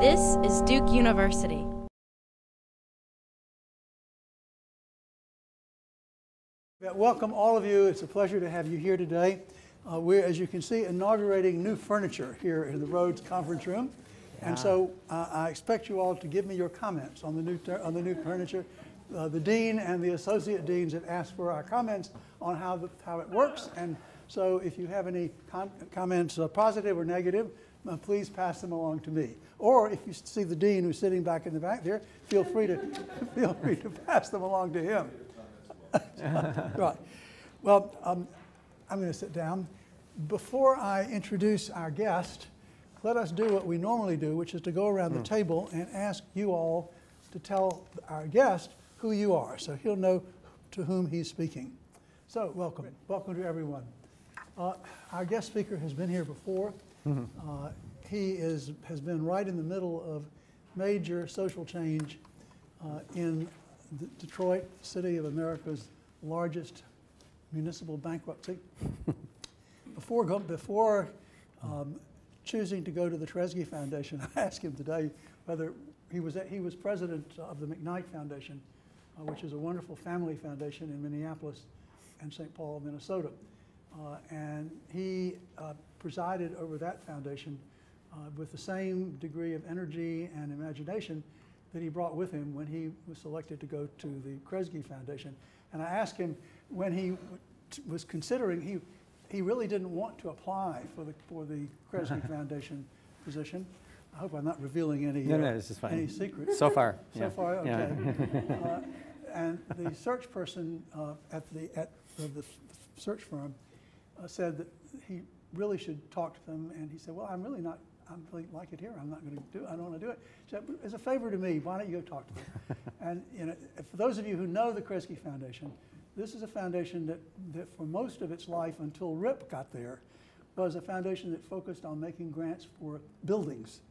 This is Duke University. Welcome all of you. It's a pleasure to have you here today. We're, as you can see, inaugurating new furniture here in the Rhodes Conference Room. Yeah. And so I expect you all to give me your comments on the new furniture. The dean and the associate deans have asked for our comments on how it works. And so if you have any comments, positive or negative, please pass them along to me. Or if you see the dean who's sitting back in the back there, feel free to pass them along to him. Right. Well, I'm going to sit down. Before I introduce our guest, let us do what we normally do, which is to go around the table and ask you all to tell our guest who you are, so he'll know to whom he's speaking. So welcome. Welcome to everyone. Our guest speaker has been here before. He has been right in the middle of major social change in Detroit, the city of America's largest municipal bankruptcy. Before choosing to go to the Kresge Foundation, I asked him today whether he was president of the McKnight Foundation, which is a wonderful family foundation in Minneapolis and St. Paul, Minnesota. And he presided over that foundation with the same degree of energy and imagination that he brought with him when he was selected to go to the Kresge Foundation. And I asked him when he was considering, he really didn't want to apply for the Kresge Foundation position. I hope I'm not revealing any any secrets. So far. So far, okay. Yeah. And the search person at the search firm said that he really should talk to them, and he said, well, I really like it here. I'm not going to do it. I don't want to do it. So as a favor to me, why don't you go talk to them? And for those of you who know the Kresge Foundation, this is a foundation that for most of its life until RIP got there, was a foundation that focused on making grants for buildings.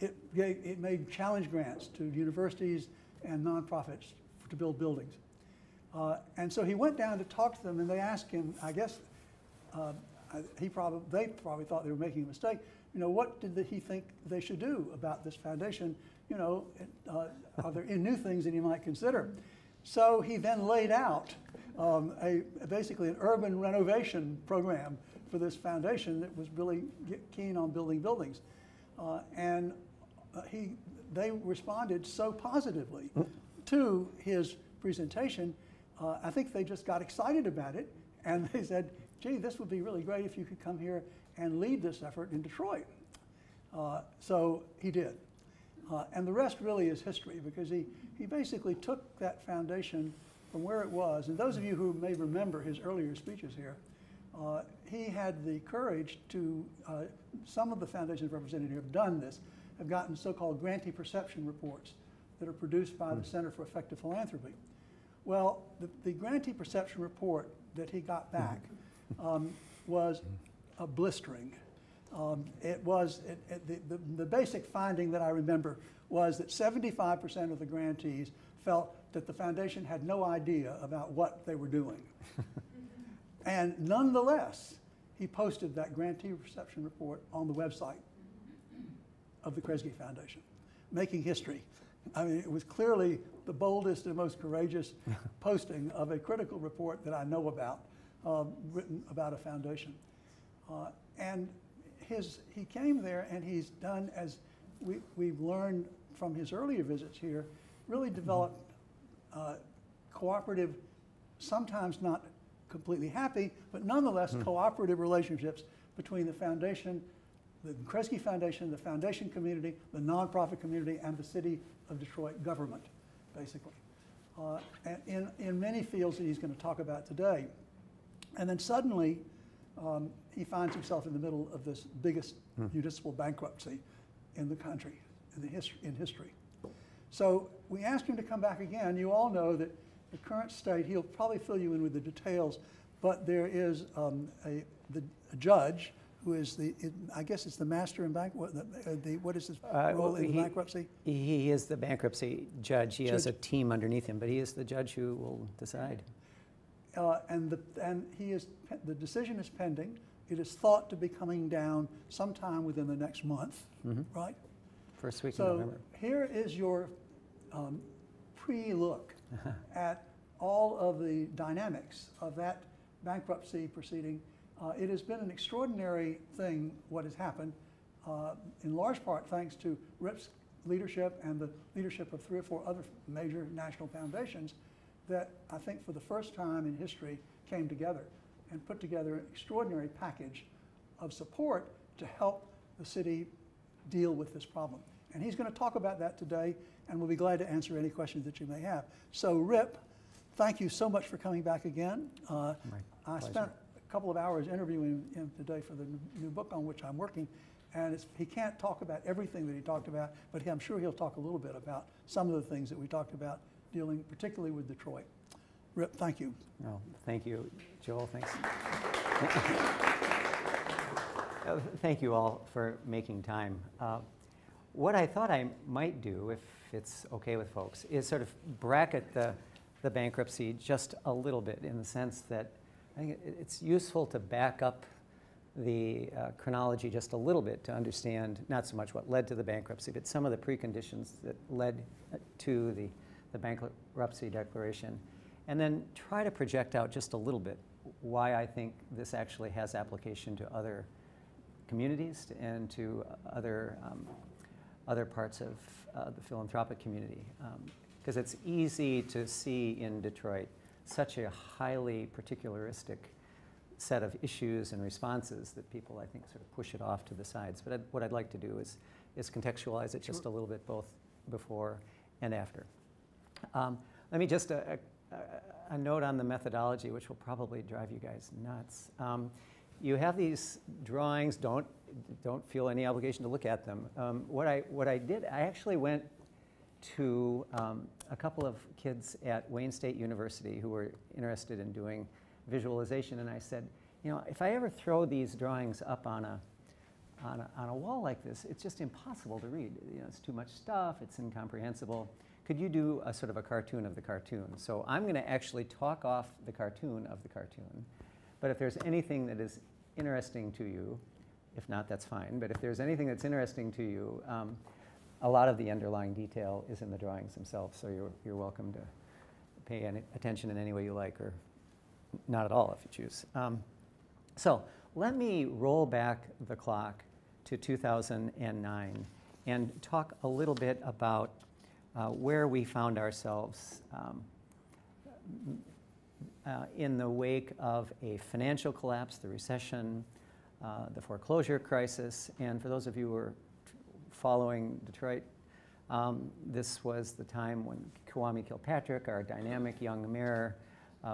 It made challenge grants to universities and nonprofits to build buildings. And so he went down to talk to them, and they asked him, I guess, they probably thought they were making a mistake. You know, what did he think they should do about this foundation? You know, are there new things that he might consider? So he then laid out basically an urban renovation program for this foundation that was really keen on building buildings. They responded so positively to his presentation. I think they just got excited about it, and they said, gee, this would be really great if you could come here and lead this effort in Detroit. So he did. And the rest really is history, because he basically took that foundation from where it was. And those of you who may remember his earlier speeches here, he had the courage to, some of the foundations represented here have done this, have gotten so-called grantee perception reports that are produced by the Center for Effective Philanthropy. Well, the grantee perception report that he got back was blistering. The basic finding that I remember was that 75% of the grantees felt that the foundation had no idea about what they were doing. And nonetheless, he posted that grantee perception report on the website of the Kresge Foundation, making history. I mean, it was clearly the boldest and most courageous posting of a critical report that I know about, written about a foundation. And he came there, and he's done, as we've learned from his earlier visits here, really developed cooperative, sometimes not completely happy, but nonetheless cooperative relationships between the foundation, the Kresge Foundation, the foundation community, the nonprofit community, and the city of Detroit government, basically, in many fields that he's going to talk about today. And then suddenly, he finds himself in the middle of this biggest municipal bankruptcy in the country, in history. So we asked him to come back again. You all know that the current state, he'll probably fill you in with the details, but there is a judge who is I guess it's the master in what is his role in bankruptcy? He is the bankruptcy judge. He has a team underneath him, but he is the judge who will decide. And the decision is pending, It is thought to be coming down sometime within the next month, right? First week in So November. here is your pre-look at all of the dynamics of that bankruptcy proceeding. It has been an extraordinary thing what has happened, in large part thanks to Rip's leadership and the leadership of 3 or 4 other major national foundations that I think for the first time in history came together and put together an extraordinary package of support to help the city deal with this problem. And he's going to talk about that today, and we'll be glad to answer any questions that you may have. So Rip, thank you so much for coming back again. I spent a couple of hours interviewing him today for the new book on which I'm working, and he can't talk about everything that he talked about, but I'm sure he'll talk a little bit about some of the things that we talked about, dealing particularly with Detroit. Rip, thank you. Oh, thank you, Joel. Thanks. Thank you all for making time. What I thought I might do, if it's okay with folks, is sort of bracket the bankruptcy just a little bit, in the sense that I think it's useful to back up the chronology just a little bit to understand not so much what led to the bankruptcy, but some of the preconditions that led to the bankruptcy declaration, and then try to project out just a little bit why I think this actually has application to other communities and to other parts of the philanthropic community. Because it's easy to see in Detroit such a highly particularistic set of issues and responses that people, I think, sort of push it off to the sides. But what I'd like to do is contextualize it just a little bit, both before and after. Let me just, a note on the methodology, which will probably drive you guys nuts. You have these drawings. Don't feel any obligation to look at them. What I did, I actually went to a couple of kids at Wayne State University who were interested in doing visualization, and I said, you know, if I ever throw these drawings up on a wall like this, it's just impossible to read. You know, it's too much stuff. It's incomprehensible. Could you do a sort of a cartoon of the cartoon? So I'm going to actually talk off the cartoon of the cartoon. But if there's anything that is interesting to you, if not, that's fine. But if there's anything that's interesting to you, a lot of the underlying detail is in the drawings themselves. So you're welcome to pay any attention in any way you like, or not at all if you choose. So let me roll back the clock to 2009 and talk a little bit about where we found ourselves in the wake of a financial collapse, the recession, the foreclosure crisis. And for those of you who are following Detroit, this was the time when Kwame Kilpatrick, our dynamic young mayor,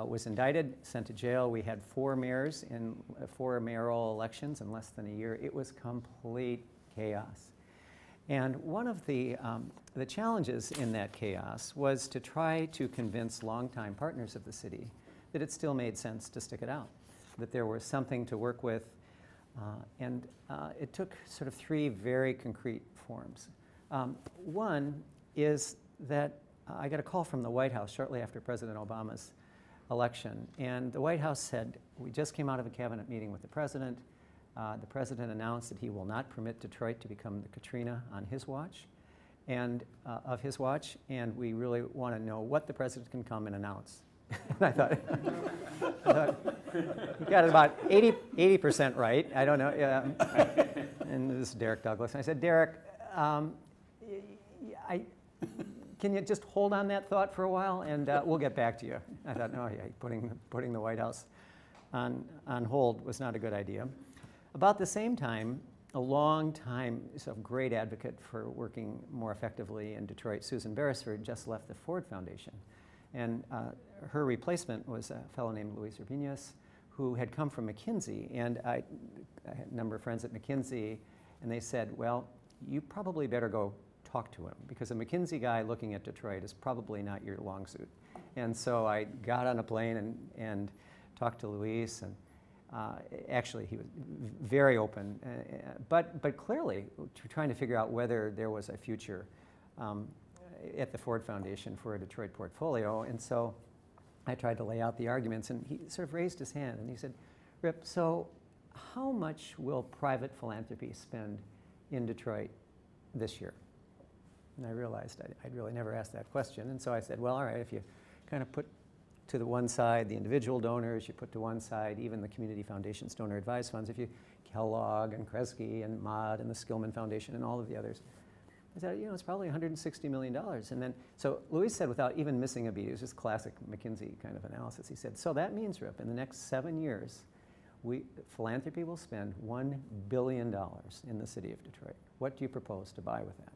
was indicted, sent to jail. We had 4 mayors in 4 mayoral elections in less than a year. It was complete chaos. And one of the challenges in that chaos was to try to convince longtime partners of the city that it still made sense to stick it out, that there was something to work with. And it took sort of 3 very concrete forms. One is that I got a call from the White House shortly after President Obama's election. And the White House said, we just came out of a cabinet meeting with the president. The president announced that he will not permit Detroit to become the Katrina on his watch, and we really want to know what the president can come and announce. And I thought he got it about 80% right. I don't know. And this is Derek Douglas. And I said, Derek, can you just hold on that thought for a while, and we'll get back to you. I thought, no, yeah, putting the White House on hold was not a good idea. About the same time, a long-time sort of great advocate for working more effectively in Detroit, Susan Beresford, just left the Ford Foundation. And her replacement was a fellow named Luis Urbinez, who had come from McKinsey. And I had a number of friends at McKinsey, and they said, well, you probably better go talk to him, because a McKinsey guy looking at Detroit is probably not your long suit. And so I got on a plane and talked to Luis, and actually he was very open, but clearly trying to figure out whether there was a future at the Ford Foundation for a Detroit portfolio. And so I tried to lay out the arguments, and he sort of raised his hand and he said, Rip, so how much will private philanthropy spend in Detroit this year? And I realized I'd really never asked that question. And so I said, well, all right, if you kind of put to the one side the individual donors, you put to one side even the community foundations, donor advised funds, if you Kellogg and Kresge and Mott and the Skillman Foundation and all of the others. I said, you know, it's probably $160 million. And then, so Luis said, without even missing a beat, it was just classic McKinsey kind of analysis. He said, so that means, Rip, in the next 7 years, philanthropy will spend $1 billion in the city of Detroit. What do you propose to buy with that?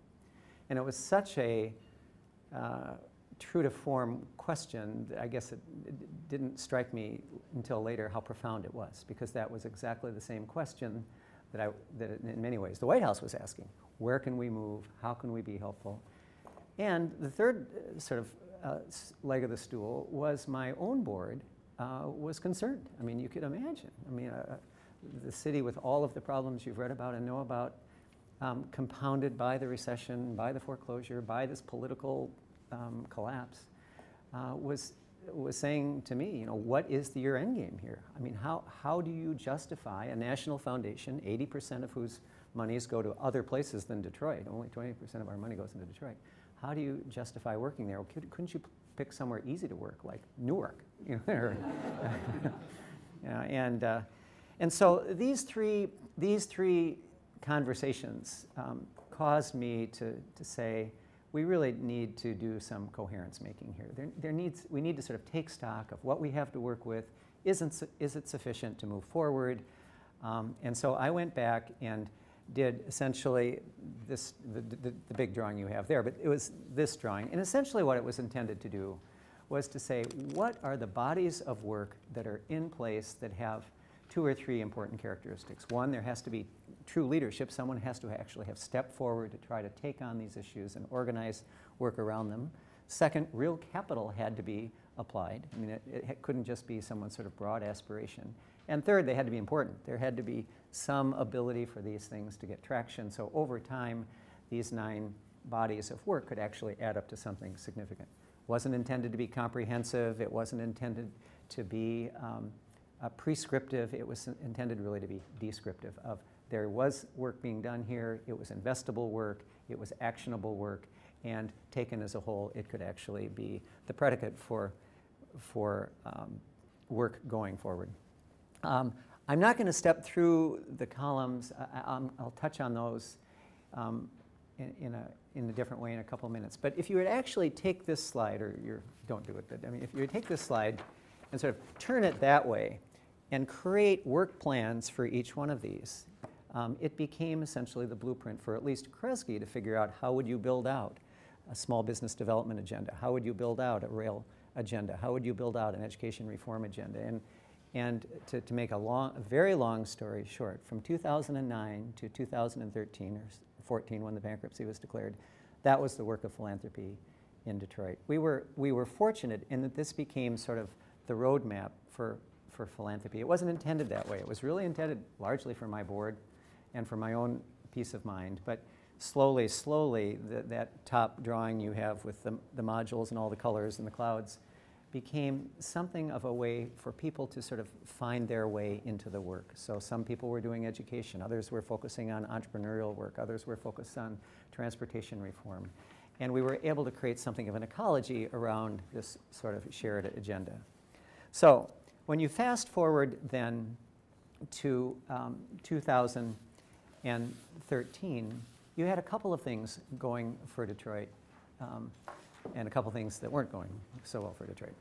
And it was such a true to form question that I guess it didn't strike me until later how profound it was, because that was exactly the same question that in many ways the White House was asking. Where can we move? How can we be helpful? And the third sort of leg of the stool was my own board was concerned. I mean, you could imagine. I mean, the city with all of the problems you've read about and know about, compounded by the recession, by the foreclosure, by this political collapse, was saying to me, you know, what is your end game here? I mean, how do you justify a national foundation, 80% of whose monies go to other places than Detroit? Only 20% of our money goes into Detroit. How do you justify working there? Well, couldn't you pick somewhere easy to work, like Newark? You know, and so these three conversations caused me to say, we really need to do some coherence making here. We need to sort of take stock of what we have to work with. Is it sufficient to move forward? And so I went back and did essentially the big drawing you have there, but it was this drawing. And essentially what it was intended to do was to say, what are the bodies of work that are in place that have 2 or 3 important characteristics? One, there has to be true leadership. Someone has to actually have stepped forward to try to take on these issues and organize work around them. Second, real capital had to be applied. I mean, it couldn't just be someone's sort of broad aspiration. And third, they had to be important. There had to be some ability for these things to get traction. So over time, these 9 bodies of work could actually add up to something significant. It wasn't intended to be comprehensive. It wasn't intended to be prescriptive. It was intended really to be descriptive of there was work being done here. It was investable work. It was actionable work. And taken as a whole, it could actually be the predicate for work going forward. I'm not going to step through the columns. I'll touch on those in a different way in a couple of minutes. But if you would actually take this slide, or don't do it, but I mean, if you would take this slide and sort of turn it that way and create work plans for each one of these, it became essentially the blueprint for at least Kresge to figure out how would you build out a small business development agenda, how would you build out a rail agenda, how would you build out an education reform agenda. And to make a very long story short, from 2009 to 2013 or 14 when the bankruptcy was declared, that was the work of philanthropy in Detroit. We were fortunate in that this became sort of the roadmap for philanthropy. It wasn't intended that way. It was really intended largely for my board and for my own peace of mind. But slowly, that top drawing you have with the modules and all the colors and the clouds became something of a way for people to sort of find their way into the work. So some people were doing education, others were focusing on entrepreneurial work, others were focused on transportation reform. And we were able to create something of an ecology around this sort of shared agenda. So when you fast forward then to 2013, you had a couple of things going for Detroit. And a couple things that weren't going so well for Detroit.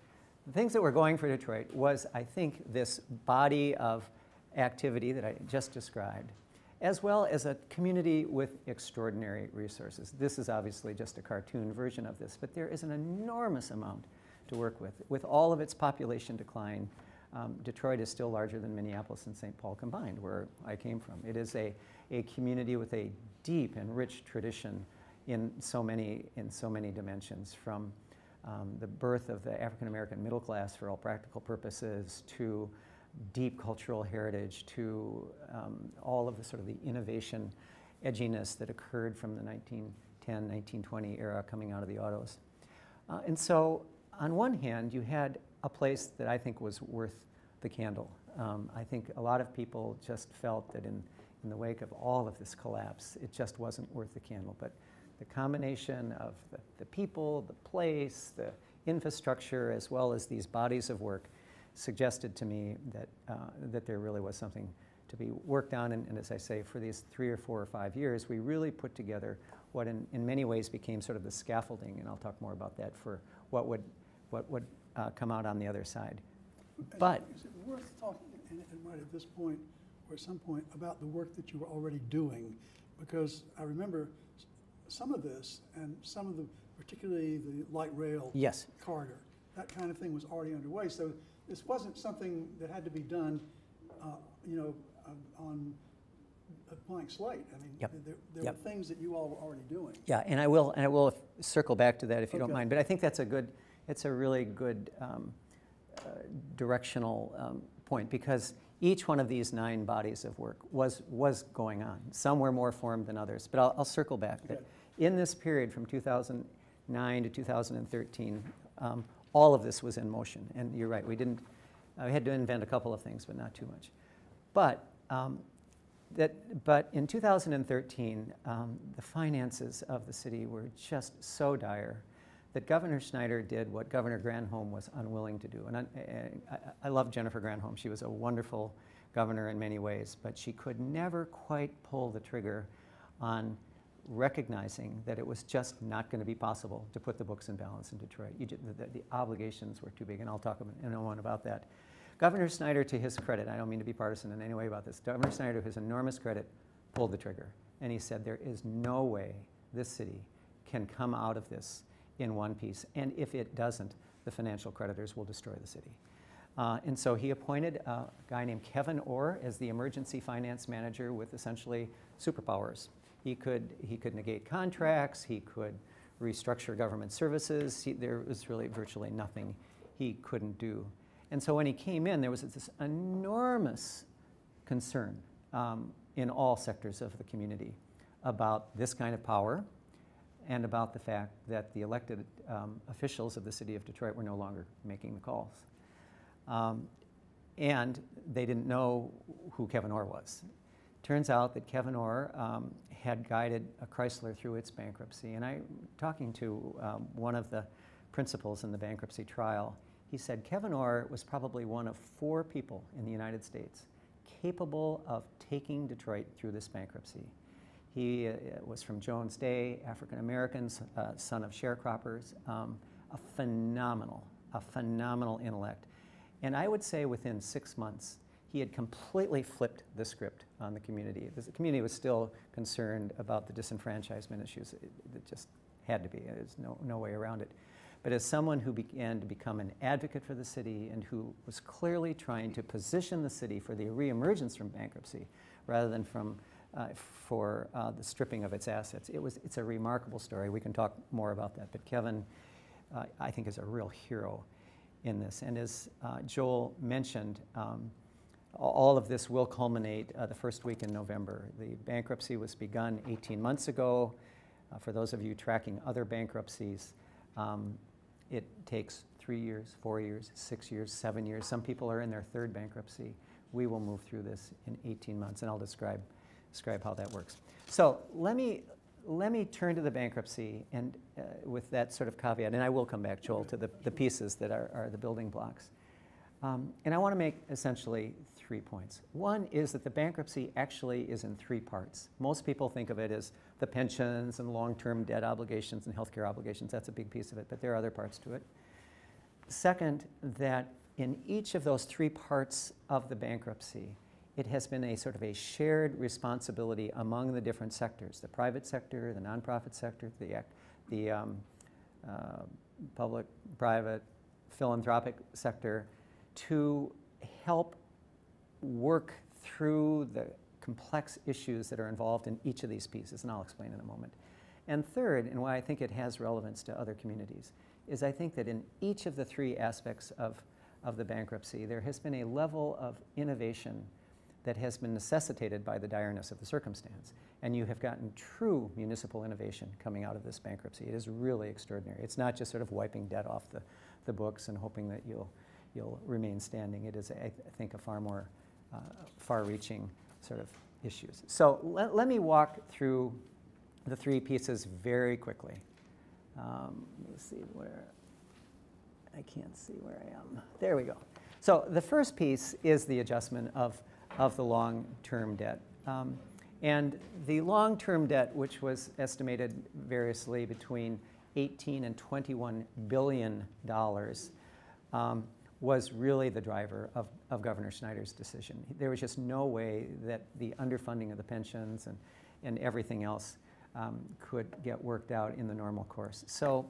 The things that were going for Detroit was, I think, this body of activity that I just described, as well as a community with extraordinary resources. This is obviously just a cartoon version of this, but there is an enormous amount to work with. With all of its population decline, Detroit is still larger than Minneapolis and St. Paul combined, where I came from. It is a community with a deep and rich tradition in so many dimensions, from the birth of the African American middle class for all practical purposes, to deep cultural heritage, to all of the sort of the innovation edginess that occurred from the 1910, 1920 era coming out of the autos. And so on one hand, you had a place that I think was worth the candle. I think a lot of people just felt that in the wake of all of this collapse, it just wasn't worth the candle. But the combination of the people, the place, the infrastructure, as well as these bodies of work suggested to me that, that there really was something to be worked on. And as I say, for these 3 or 4 or 5 years, we really put together what in many ways became sort of the scaffolding, and I'll talk more about that, for what would come out on the other side. But is it worth talking right at this point or at some point about the work that you were already doing? Because I remember some of this and some of the, particularly the light rail yes. corridor, that kind of thing was already underway. So this wasn't something that had to be done, on a blank slate. I mean, yep. there yep. were things that you all were already doing. Yeah, and I will circle back to that if you okay. don't mind. But I think that's it's a really good directional point, because each one of these 9 bodies of work was going on. Some were more formed than others, but I'll circle back. Okay. In this period from 2009 to 2013, all of this was in motion. And you're right, we had to invent a couple of things, but not too much. But in 2013, the finances of the city were just so dire that Governor Snyder did what Governor Granholm was unwilling to do. And I love Jennifer Granholm. She was a wonderful governor in many ways, but she could never quite pull the trigger on recognizing that it was just not going to be possible to put the books in balance in Detroit. The obligations were too big, and I'll talk in a moment about that. Governor Snyder, to his credit, I don't mean to be partisan in any way about this, Governor Snyder, to his enormous credit, pulled the trigger. And he said, there is no way this city can come out of this in one piece. And if it doesn't, the financial creditors will destroy the city. And so he appointed a guy named Kevin Orr as the emergency finance manager with essentially superpowers. He could negate contracts, he could restructure government services. There was really virtually nothing he couldn't do. And so when he came in, there was this enormous concern in all sectors of the community about this kind of power, and about the fact that the elected officials of the city of Detroit were no longer making the calls. And they didn't know who Kevin Orr was. Turns out that Kevin Orr had guided Chrysler through its bankruptcy. And talking to one of the principals in the bankruptcy trial, he said Kevin Orr was probably one of 4 people in the United States capable of taking Detroit through this bankruptcy. He was from Jones Day, African Americans, son of sharecroppers, a phenomenal intellect. And I would say within 6 months, he had completely flipped the script on the community. The community was still concerned about the disenfranchisement issues. It just had to be. There's no way around it. But as someone who began to become an advocate for the city and who was clearly trying to position the city for the reemergence from bankruptcy rather than for the stripping of its assets, it's a remarkable story. We can talk more about that. But Kevin, I think, is a real hero in this. And as Joel mentioned, all of this will culminate the first week in November. The bankruptcy was begun 18 months ago. For those of you tracking other bankruptcies, it takes 3 years, 4 years, 6 years, 7 years. Some people are in their 3rd bankruptcy. We will move through this in 18 months, and I'll describe how that works. So let me turn to the bankruptcy, and with that sort of caveat, and I will come back, Joel, to the pieces that are the building blocks. And I want to make essentially 3 points. One is that the bankruptcy actually is in 3 parts. Most people think of it as the pensions and long-term debt obligations and healthcare obligations. That's a big piece of it, but there are other parts to it. Second, that in each of those 3 parts of the bankruptcy, it has been a sort of a shared responsibility among the different sectors, the private sector, the nonprofit sector, the public, private, philanthropic sector, to help work through the complex issues that are involved in each of these pieces, and I'll explain in a moment. And third, and why I think it has relevance to other communities, is I think that in each of the 3 aspects of the bankruptcy, there has been a level of innovation that has been necessitated by the direness of the circumstance. And you have gotten true municipal innovation coming out of this bankruptcy. It is really extraordinary. It's not just sort of wiping debt off the books and hoping that you'll you'll remain standing. It is, I think, a far more far-reaching sort of issues. So let me walk through the three pieces very quickly. Let's see where, I can't see where I am. There we go. So the first piece is the adjustment of the long-term debt. And the long-term debt, which was estimated variously between 18 and $21 billion, was really the driver of Governor Snyder's decision. There was just no way that the underfunding of the pensions and everything else could get worked out in the normal course. So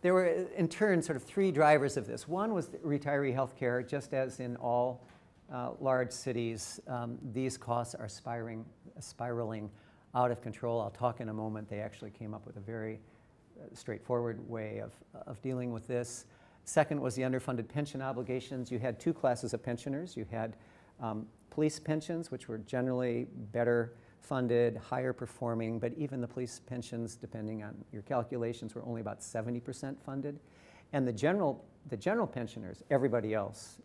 there were, in turn, sort of three drivers of this. One was retiree health care. Just as in all large cities, these costs are spiraling out of control. I'll talk in a moment. They actually came up with a very straightforward way of dealing with this. Second was the underfunded pension obligations. You had two classes of pensioners. You had police pensions, which were generally better funded, higher performing, but even the police pensions, depending on your calculations, were only about 70% funded. And the general pensioners, everybody else,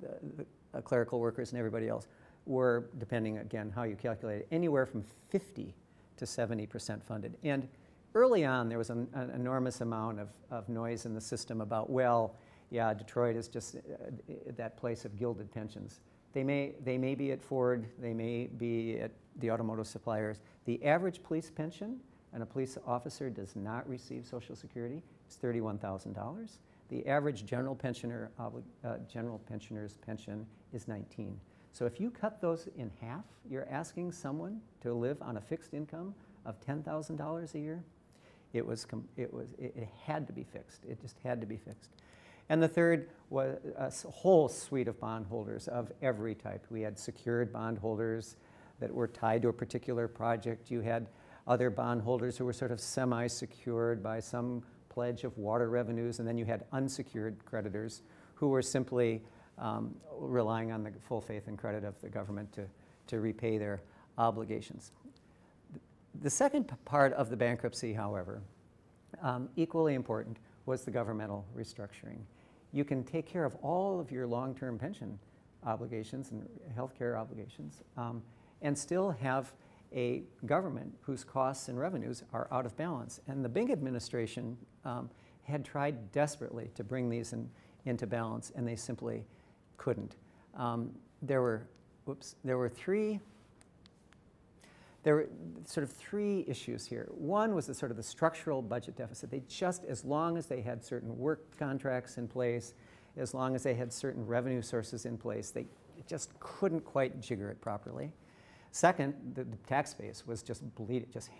the clerical workers and everybody else, were, depending again how you calculate it, anywhere from 50 to 70% funded. And early on, there was an enormous amount of noise in the system about, well, yeah, Detroit is just that place of gilded pensions. They may be at Ford, they may be at the automotive suppliers. The average police pension, and a police officer does not receive Social Security, is $31,000. The average general pensioner's pension is $19,000. So if you cut those in half, you're asking someone to live on a fixed income of $10,000 a year. It had to be fixed. It just had to be fixed. And the third was a whole suite of bondholders of every type. We had secured bondholders that were tied to a particular project. You had other bondholders who were sort of semi-secured by some pledge of water revenues, and then you had unsecured creditors who were simply relying on the full faith and credit of the government to repay their obligations. The second part of the bankruptcy, however, equally important, was the governmental restructuring. You can take care of all of your long-term pension obligations and health care obligations and still have a government whose costs and revenues are out of balance. And the Bing administration had tried desperately to bring these into balance, and they simply couldn't. There were sort of three issues here. One was the structural budget deficit. They just, as long as they had certain work contracts in place, as long as they had certain revenue sources in place, they just couldn't quite jigger it properly. Second, the tax base was just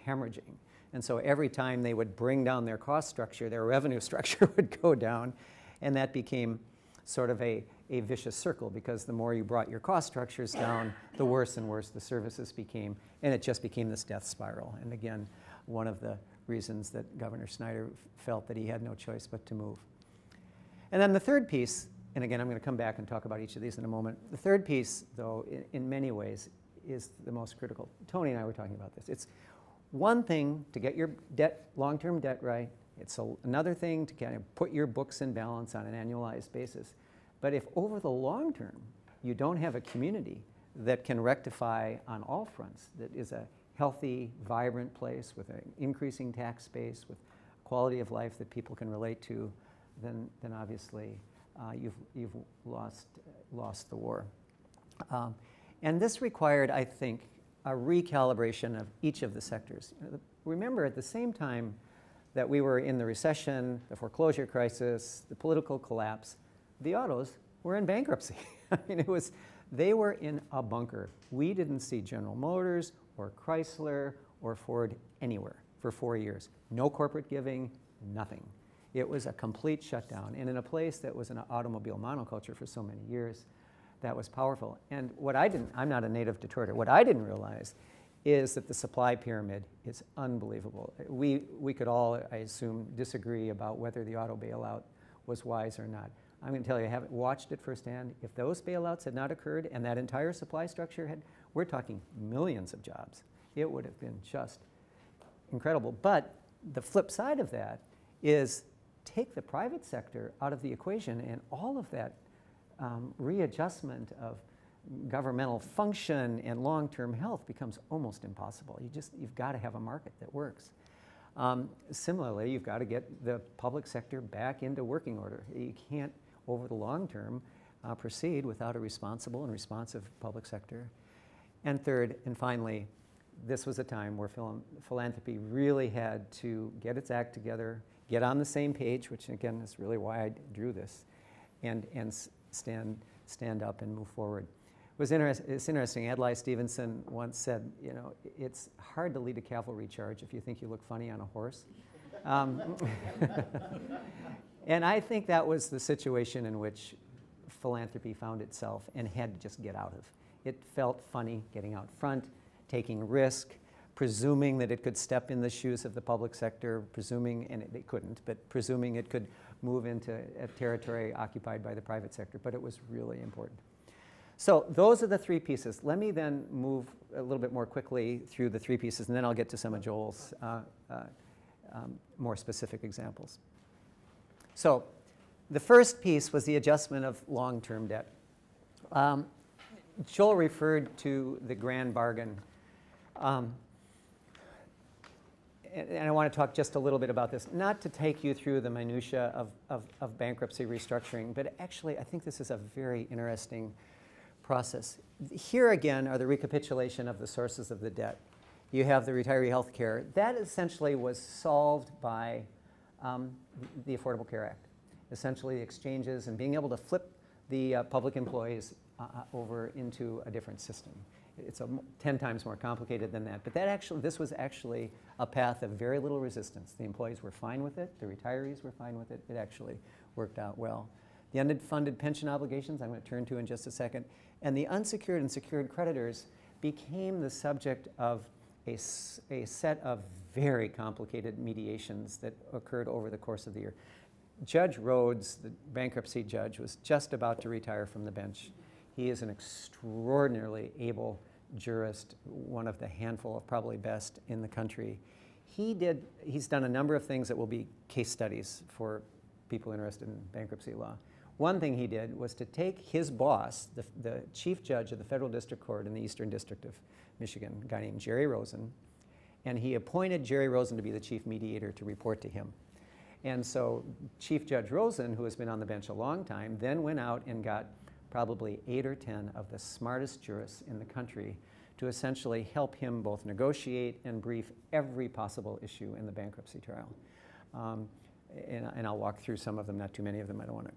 hemorrhaging. And so every time they would bring down their cost structure, their revenue structure would go down, and that became sort of a vicious circle, because the more you brought your cost structures down, the worse and worse the services became, and it just became this death spiral. And again, one of the reasons that Governor Snyder felt that he had no choice but to move. And then the third piece, and again, I'm going to come back and talk about each of these in a moment. The third piece, though, in many ways, is the most critical. Tony and I were talking about this. It's one thing to get your long-term debt right. It's another thing to kind of put your books in balance on an annualized basis. But if over the long term you don't have a community that can rectify on all fronts, that is a healthy, vibrant place with an increasing tax base, with quality of life that people can relate to, then obviously you've lost the war. And this required, I think, a recalibration of each of the sectors. Remember, at the same time that we were in the recession, the foreclosure crisis, the political collapse, the autos were in bankruptcy. I mean, they were in a bunker. We didn't see General Motors or Chrysler or Ford anywhere for 4 years. No corporate giving, nothing. It was a complete shutdown. And in a place that was an automobile monoculture for so many years, that was powerful. And I'm not a native Detroiter, what I didn't realize is that the supply pyramid is unbelievable. We could all, I assume, disagree about whether the auto bailout was wise or not. I'm going to tell you, I haven't watched it firsthand. If those bailouts had not occurred and that entire supply structure we're talking millions of jobs. It would have been just incredible. But the flip side of that is take the private sector out of the equation, and all of that readjustment of governmental function and long-term health becomes almost impossible. You've got to have a market that works. Similarly, you've got to get the public sector back into working order. You can't, over the long term, proceed without a responsible and responsive public sector. And third, and finally, this was a time where philanthropy really had to get its act together, get on the same page, which again is really why I drew this, and stand up and move forward. It's interesting. Adlai Stevenson once said, you know, it's hard to lead a cavalry charge if you think you look funny on a horse. And I think that was the situation in which philanthropy found itself and had to just get out of. It felt funny getting out front, taking risk, presuming that it could step in the shoes of the public sector, presuming, and it couldn't, but presuming it could move into a territory occupied by the private sector, but it was really important. So those are the three pieces. Let me then move a little bit more quickly through the three pieces, and then I'll get to some of Joel's more specific examples. So the first piece was the adjustment of long-term debt. Joel referred to the grand bargain. And I want to talk just a little bit about this, not to take you through the minutia of bankruptcy restructuring, but actually I think this is a very interesting process. Here again are the recapitulation of the sources of the debt. You have the retiree health care. That essentially was solved by the Affordable Care Act. Essentially exchanges and being able to flip the public employees over into a different system. It's 10 times more complicated than that, but this was actually a path of very little resistance. The employees were fine with it, the retirees were fine with it. It actually worked out well. The unfunded pension obligations, I'm going to turn to in just a second, and the unsecured and secured creditors became the subject of a set of very complicated mediations that occurred over the course of the year. Judge Rhodes, the bankruptcy judge, was just about to retire from the bench. He is an extraordinarily able jurist, one of the handful of probably best in the country. He's done a number of things that will be case studies for people interested in bankruptcy law. One thing he did was to take his boss, the chief judge of the Federal District Court in the Eastern District of Michigan, a guy named Jerry Rosen, and he appointed Jerry Rosen to be the chief mediator to report to him. And so Chief Judge Rosen, who has been on the bench a long time, then went out and got probably 8 or 10 of the smartest jurists in the country to essentially help him both negotiate and brief every possible issue in the bankruptcy trial. And I'll walk through some of them, not too many of them. I don't want to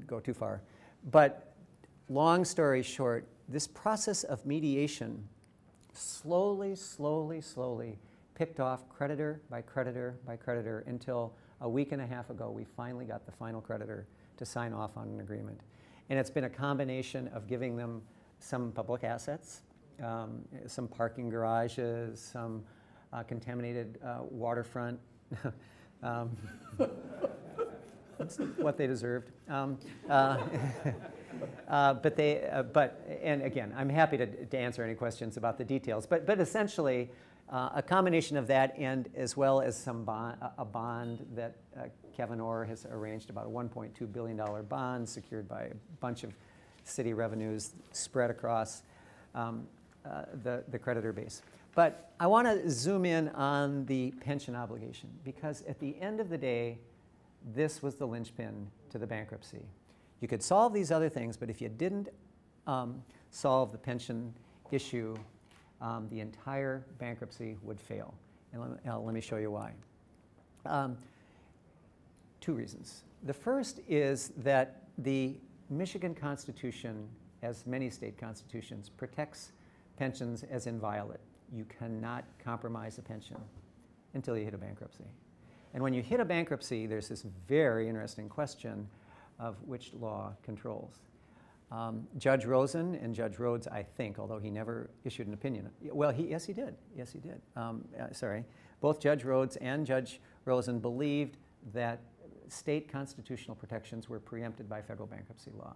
go too far. But long story short, this process of mediation slowly picked off creditor by creditor by creditor until a week and a half ago we finally got the final creditor to sign off on an agreement. And it's been a combination of giving them some public assets, some parking garages, some contaminated waterfront. That's what they deserved. And again, I'm happy to answer any questions about the details. But essentially, a combination of that, and as well as a bond that Kevin Orr has arranged, about a $1.2 billion bond secured by a bunch of city revenues spread across the creditor base. But I want to zoom in on the pension obligation, because at the end of the day, this was the linchpin to the bankruptcy. You could solve these other things, but if you didn't solve the pension issue, the entire bankruptcy would fail. And let me show you why. 2 reasons. The first is that the Michigan Constitution, as many state constitutions, protects pensions as inviolate. You cannot compromise a pension until you hit a bankruptcy. And when you hit a bankruptcy, there's this very interesting question of which law controls. Judge Rosen and Judge Rhodes, I think, although he never issued an opinion. Well, yes, he did. Yes, he did. Sorry. Both Judge Rhodes and Judge Rosen believed that state constitutional protections were preempted by federal bankruptcy law.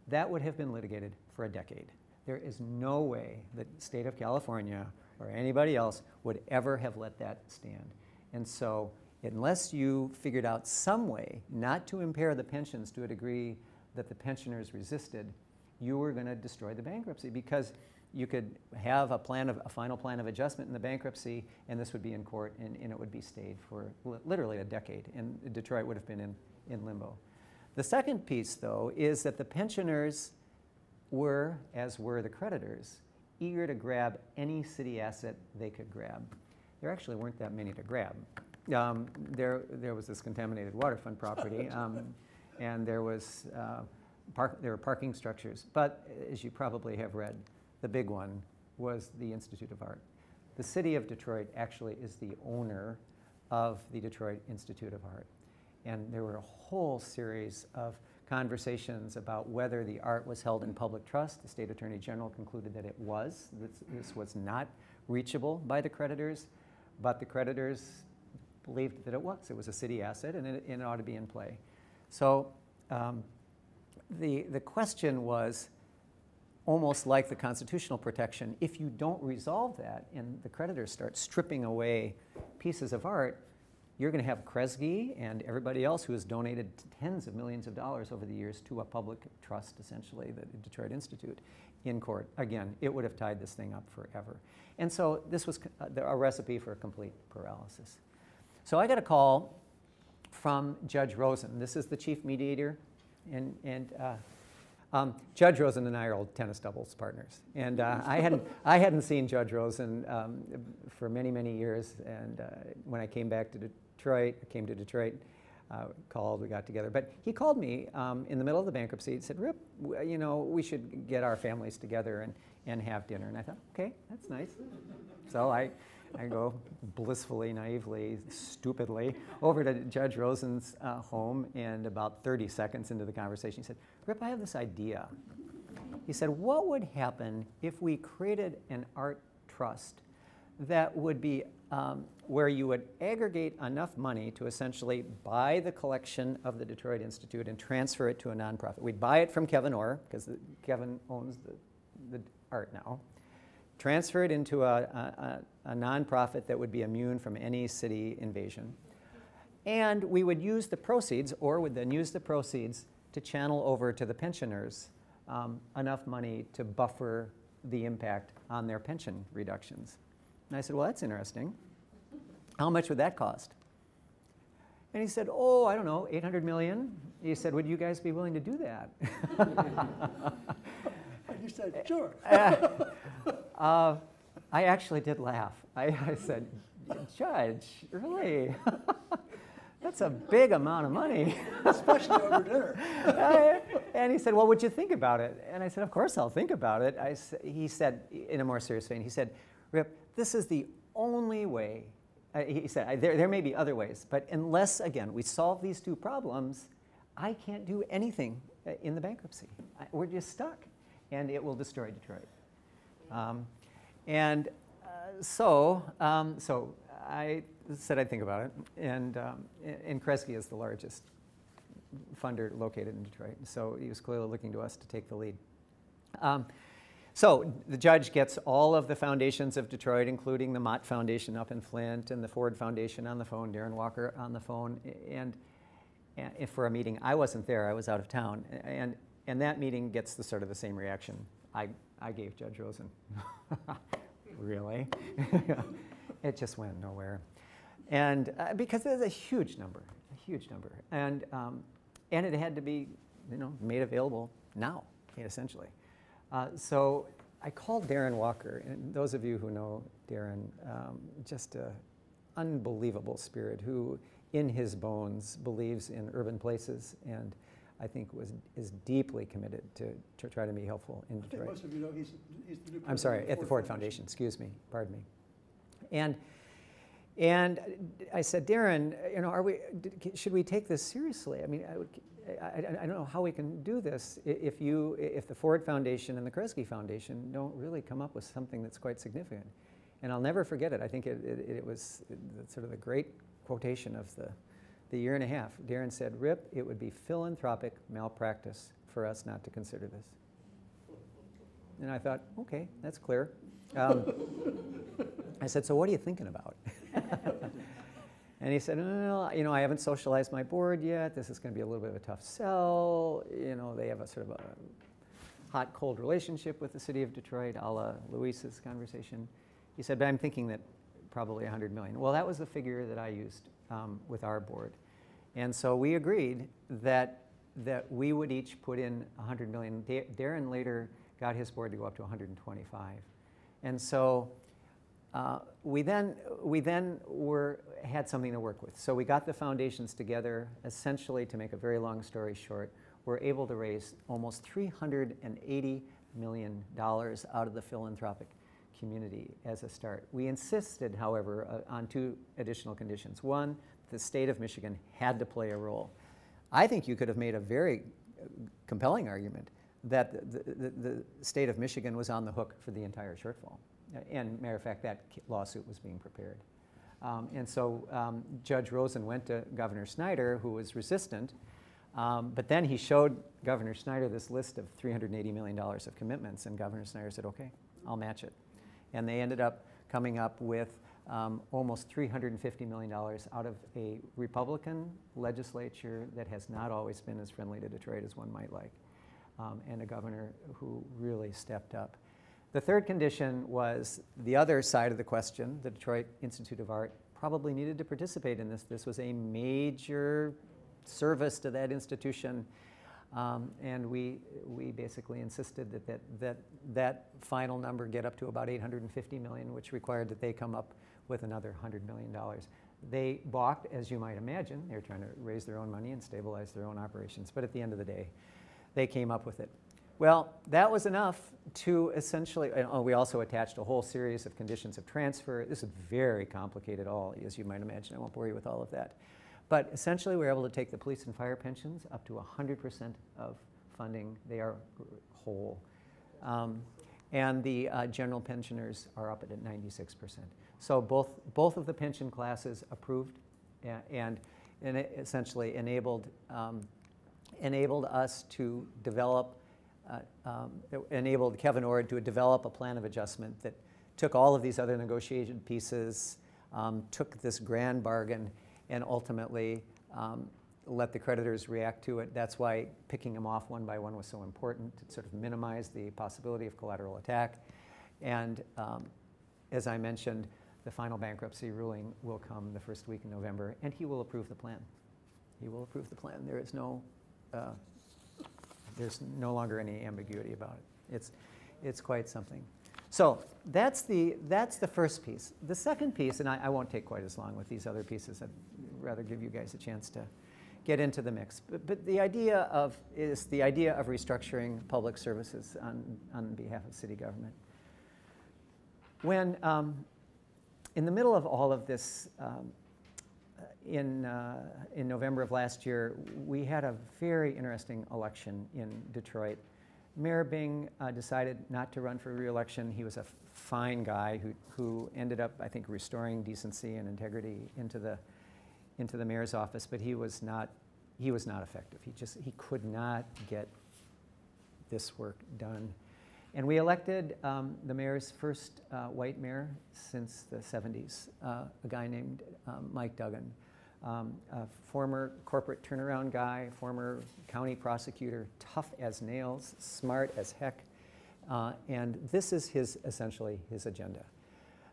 That would have been litigated for a decade. There is no way that the state of California or anybody else would ever have let that stand. And so unless you figured out some way not to impair the pensions to a degree that the pensioners resisted, you were going to destroy the bankruptcy, because you could have a final plan of adjustment in the bankruptcy, and this would be in court, and it would be stayed for literally a decade, and Detroit would have been in limbo. The second piece, though, is that the pensioners were, as were the creditors, eager to grab any city asset they could grab. There actually weren't that many to grab. There was this contaminated waterfront property, and there were parking structures. But as you probably have read, the big one was the Institute of Art. The city of Detroit actually is the owner of the Detroit Institute of Art. And there were a whole series of conversations about whether the art was held in public trust. The state attorney general concluded that it was. This was not reachable by the creditors, but the creditors believed that it was. It was a city asset, and it ought to be in play. So the question was almost like the constitutional protection. If you don't resolve that and the creditors start stripping away pieces of art, you're going to have Kresge and everybody else who has donated tens of millions of dollars over the years to a public trust, essentially, the Detroit Institute, in court. Again, it would have tied this thing up forever. And so this was a recipe for a complete paralysis. So I got a call from Judge Rosen. This is the chief mediator. And Judge Rosen and I are old tennis doubles partners. And I hadn't seen Judge Rosen for many, many years. And when I came back to Detroit, called, we got together. But he called me in the middle of the bankruptcy. He said, Rip, you know, we should get our families together and have dinner. And I thought, okay, that's nice. So I go blissfully, naively, stupidly over to Judge Rosen's home, and about 30 seconds into the conversation, he said, Rip, I have this idea. He said, what would happen if we created an art trust that would be where you would aggregate enough money to essentially buy the collection of the Detroit Institute and transfer it to a nonprofit? We'd buy it from Kevin Orr, because Kevin owns the art now. Transfer it into a nonprofit that would be immune from any city invasion. And we would use the proceeds, or would then use the proceeds to channel over to the pensioners enough money to buffer the impact on their pension reductions. And I said, well, that's interesting. How much would that cost? And he said, oh, I don't know, 800 million. He said, would you guys be willing to do that? And you said, sure. I actually did laugh. I said, Judge, really? That's a big amount of money. Especially over dinner. And he said, well, would you think about it? And I said, of course I'll think about it. He said, in a more serious vein, he said, Rip, this is the only way. He said, there may be other ways, but unless, again, we solve these two problems, I can't do anything in the bankruptcy. We're just stuck, and it will destroy Detroit. So I said I'd think about it, and Kresge is the largest funder located in Detroit, so he was clearly looking to us to take the lead. So the judge gets all of the foundations of Detroit, including the Mott Foundation up in Flint and the Ford Foundation on the phone, Darren Walker on the phone, and for a meeting. I wasn't there, I was out of town, and that meeting gets the sort of the same reaction I gave Judge Rosen. Really? It just went nowhere. And because there's a huge number, and it had to be, made available now, essentially. So I called Darren Walker, and those of you who know Darren, just an unbelievable spirit who, in his bones, believes in urban places, and I think is deeply committed to try to be helpful in Detroit. I think most of you know he's the new I'm sorry, at the Ford Foundation. Excuse me, pardon me. And I said, Darren, should we take this seriously? I mean, I don't know how we can do this if the Ford Foundation and the Kresge Foundation don't really come up with something that's quite significant. And I'll never forget it. I think it was sort of the great quotation of the year and a half. Darren said, Rip, it would be philanthropic malpractice for us not to consider this. And I thought, okay, that's clear. I said, so what are you thinking about? And he said, well, you know, I haven't socialized my board yet. This is going to be a little bit of a tough sell. You know, they have a sort of a hot, cold relationship with the city of Detroit, a la Luis's conversation. He said, but I'm thinking that probably $100 million. Well, that was the figure that I used with our board. And so we agreed that we would each put in $100 million. Darren later got his board to go up to 125. And so we then had something to work with. So we got the foundations together, essentially, to make a very long story short, we're able to raise almost $380 million out of the philanthropic community as a start. We insisted, however, on two additional conditions. One, the state of Michigan had to play a role. I think you could have made a very compelling argument that the state of Michigan was on the hook for the entire shortfall. And matter of fact, that lawsuit was being prepared. And so Judge Rosen went to Governor Snyder, who was resistant, but then he showed Governor Snyder this list of $380 million of commitments, and Governor Snyder said, okay, I'll match it. And they ended up coming up with almost $350 million out of a Republican legislature that has not always been as friendly to Detroit as one might like, and a governor who really stepped up. The third condition was the other side of the question. The Detroit Institute of Art probably needed to participate in this. This was a major service to that institution, and we basically insisted that final number get up to about $850 million, which required that they come up with another $100 million. They balked, as you might imagine. They were trying to raise their own money and stabilize their own operations, but at the end of the day, they came up with it. Well, that was enough to essentially, and we also attached a whole series of conditions of transfer. This is very complicated, as you might imagine. I won't bore you with all of that. But essentially, we were able to take the police and fire pensions up to 100% of funding. They are whole. And the general pensioners are up at 96%. So both of the pension classes approved and it essentially enabled us to develop, enabled Kevin Ord to develop a plan of adjustment that took all of these other negotiated pieces, took this grand bargain, and ultimately let the creditors react to it. That's why picking them off one by one was so important, to sort of minimize the possibility of collateral attack. And as I mentioned, the final bankruptcy ruling will come the first week in November, and he will approve the plan. He will approve the plan. There is there's no longer any ambiguity about it. It's quite something. So that's the first piece. The second piece, and I won't take quite as long with these other pieces. I'd rather give you guys a chance to get into the mix. But the idea is the idea of restructuring public services on behalf of city government. When in the middle of all of this, in November of last year, we had a very interesting election in Detroit. Mayor Bing decided not to run for re-election. He was a fine guy who ended up, I think, restoring decency and integrity into the mayor's office, but he was not effective. He could not get this work done. And we elected the mayor's first white mayor since the 70s, a guy named Mike Duggan. A former corporate turnaround guy, former county prosecutor, tough as nails, smart as heck, and this is essentially his agenda.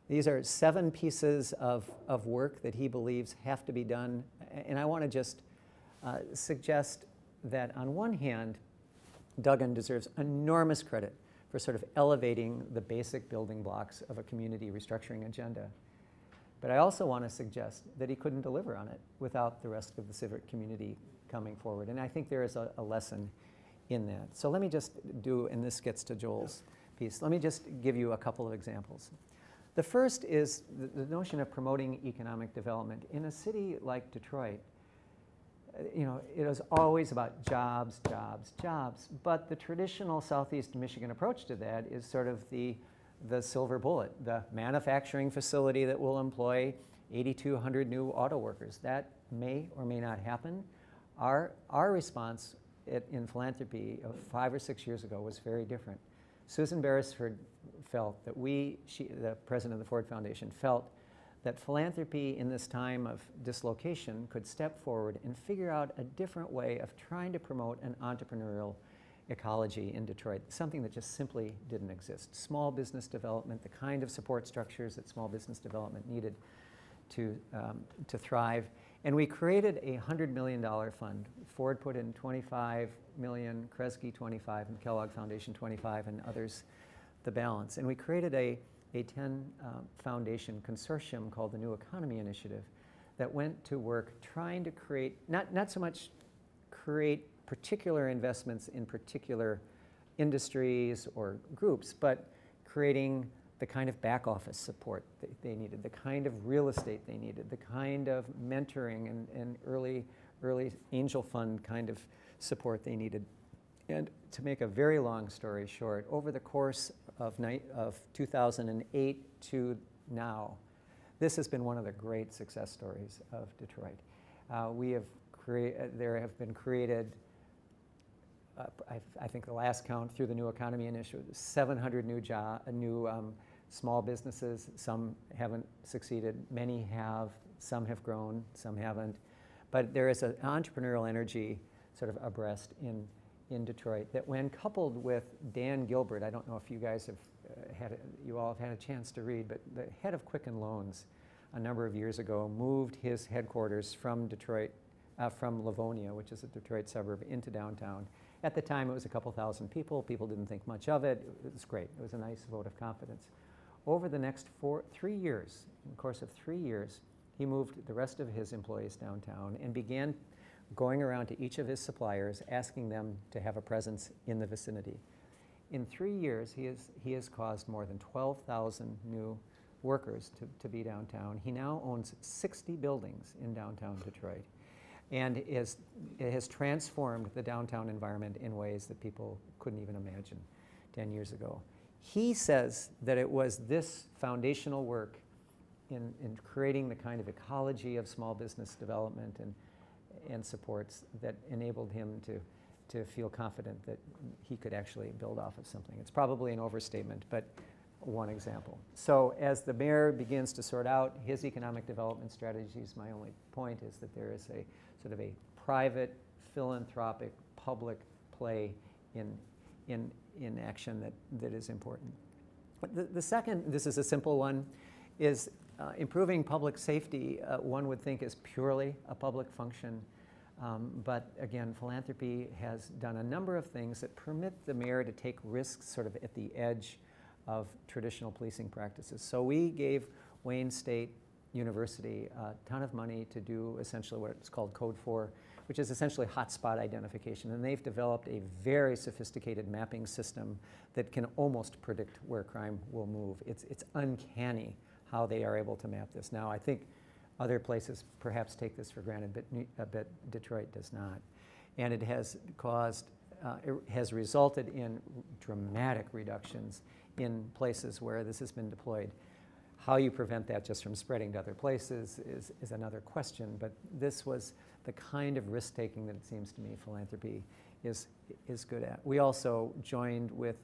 These are 7 pieces of work that he believes have to be done, and I want to just suggest that on one hand, Duggan deserves enormous credit for sort of elevating the basic building blocks of a community restructuring agenda. But I also want to suggest that he couldn't deliver on it without the rest of the civic community coming forward. And I think there is a lesson in that. So let me just and this gets to Joel's piece, let me just give you a couple of examples. The first is the notion of promoting economic development. In a city like Detroit, you know, it is always about jobs, jobs, jobs. But the traditional Southeast Michigan approach to that is sort of the silver bullet, the manufacturing facility that will employ 8,200 new auto workers. That may or may not happen. Our response in Philanthropy 5 or 6 years ago was very different. Susan Beresford felt that the president of the Ford Foundation, felt that philanthropy in this time of dislocation could step forward and figure out a different way of trying to promote an entrepreneurial ecology in Detroit, something that just simply didn't exist. Small business development, the kind of support structures that small business development needed to thrive. And we created a $100 million fund. Ford put in 25 million, Kresge 25, and Kellogg Foundation 25, and others the balance. And we created a 10 foundation consortium called the New Economy Initiative that went to work trying to create, not so much create particular investments in particular industries or groups, but creating the kind of back office support that they needed, the kind of real estate they needed, the kind of mentoring and early angel fund kind of support they needed. And to make a very long story short, over the course of 2008 to now, this has been one of the great success stories of Detroit. There have been created, I think the last count through the New Economy Initiative, 700 new small businesses. Some haven't succeeded, many have, some have grown, some haven't. But there is an entrepreneurial energy sort of abreast in Detroit that, when coupled with Dan Gilbert, I don't know if you guys have you all have had a chance to read, but the head of Quicken Loans a number of years ago moved his headquarters from Detroit, from Livonia, which is a Detroit suburb, into downtown. At the time, it was a couple thousand people. People didn't think much of it. It was great. It was a nice vote of confidence. Over the next 3 years, in the course of 3 years, he moved the rest of his employees downtown and began going around to each of his suppliers, asking them to have a presence in the vicinity. In 3 years, he has caused more than 12,000 new workers to be downtown. He now owns 60 buildings in downtown Detroit, and it has transformed the downtown environment in ways that people couldn't even imagine 10 years ago. He says that it was this foundational work in creating the kind of ecology of small business development and supports that enabled him to feel confident that he could actually build off of something. It's probably an overstatement, but one example. So as the mayor begins to sort out his economic development strategies, my only point is that there is a sort of a private, philanthropic, public play in action that is important. The second, this is a simple one, is improving public safety. One would think is purely a public function. But again, philanthropy has done a number of things that permit the mayor to take risks sort of at the edge of traditional policing practices. So we gave Wayne State University a ton of money to do essentially what is called Code 4, which is essentially hotspot identification. And they've developed a very sophisticated mapping system that can almost predict where crime will move. It's uncanny how they are able to map this. Now, I think other places perhaps take this for granted, but Detroit does not. And it has resulted in dramatic reductions in places where this has been deployed. How you prevent that just from spreading to other places is another question, but this was the kind of risk-taking that it seems to me philanthropy is good at. We also joined with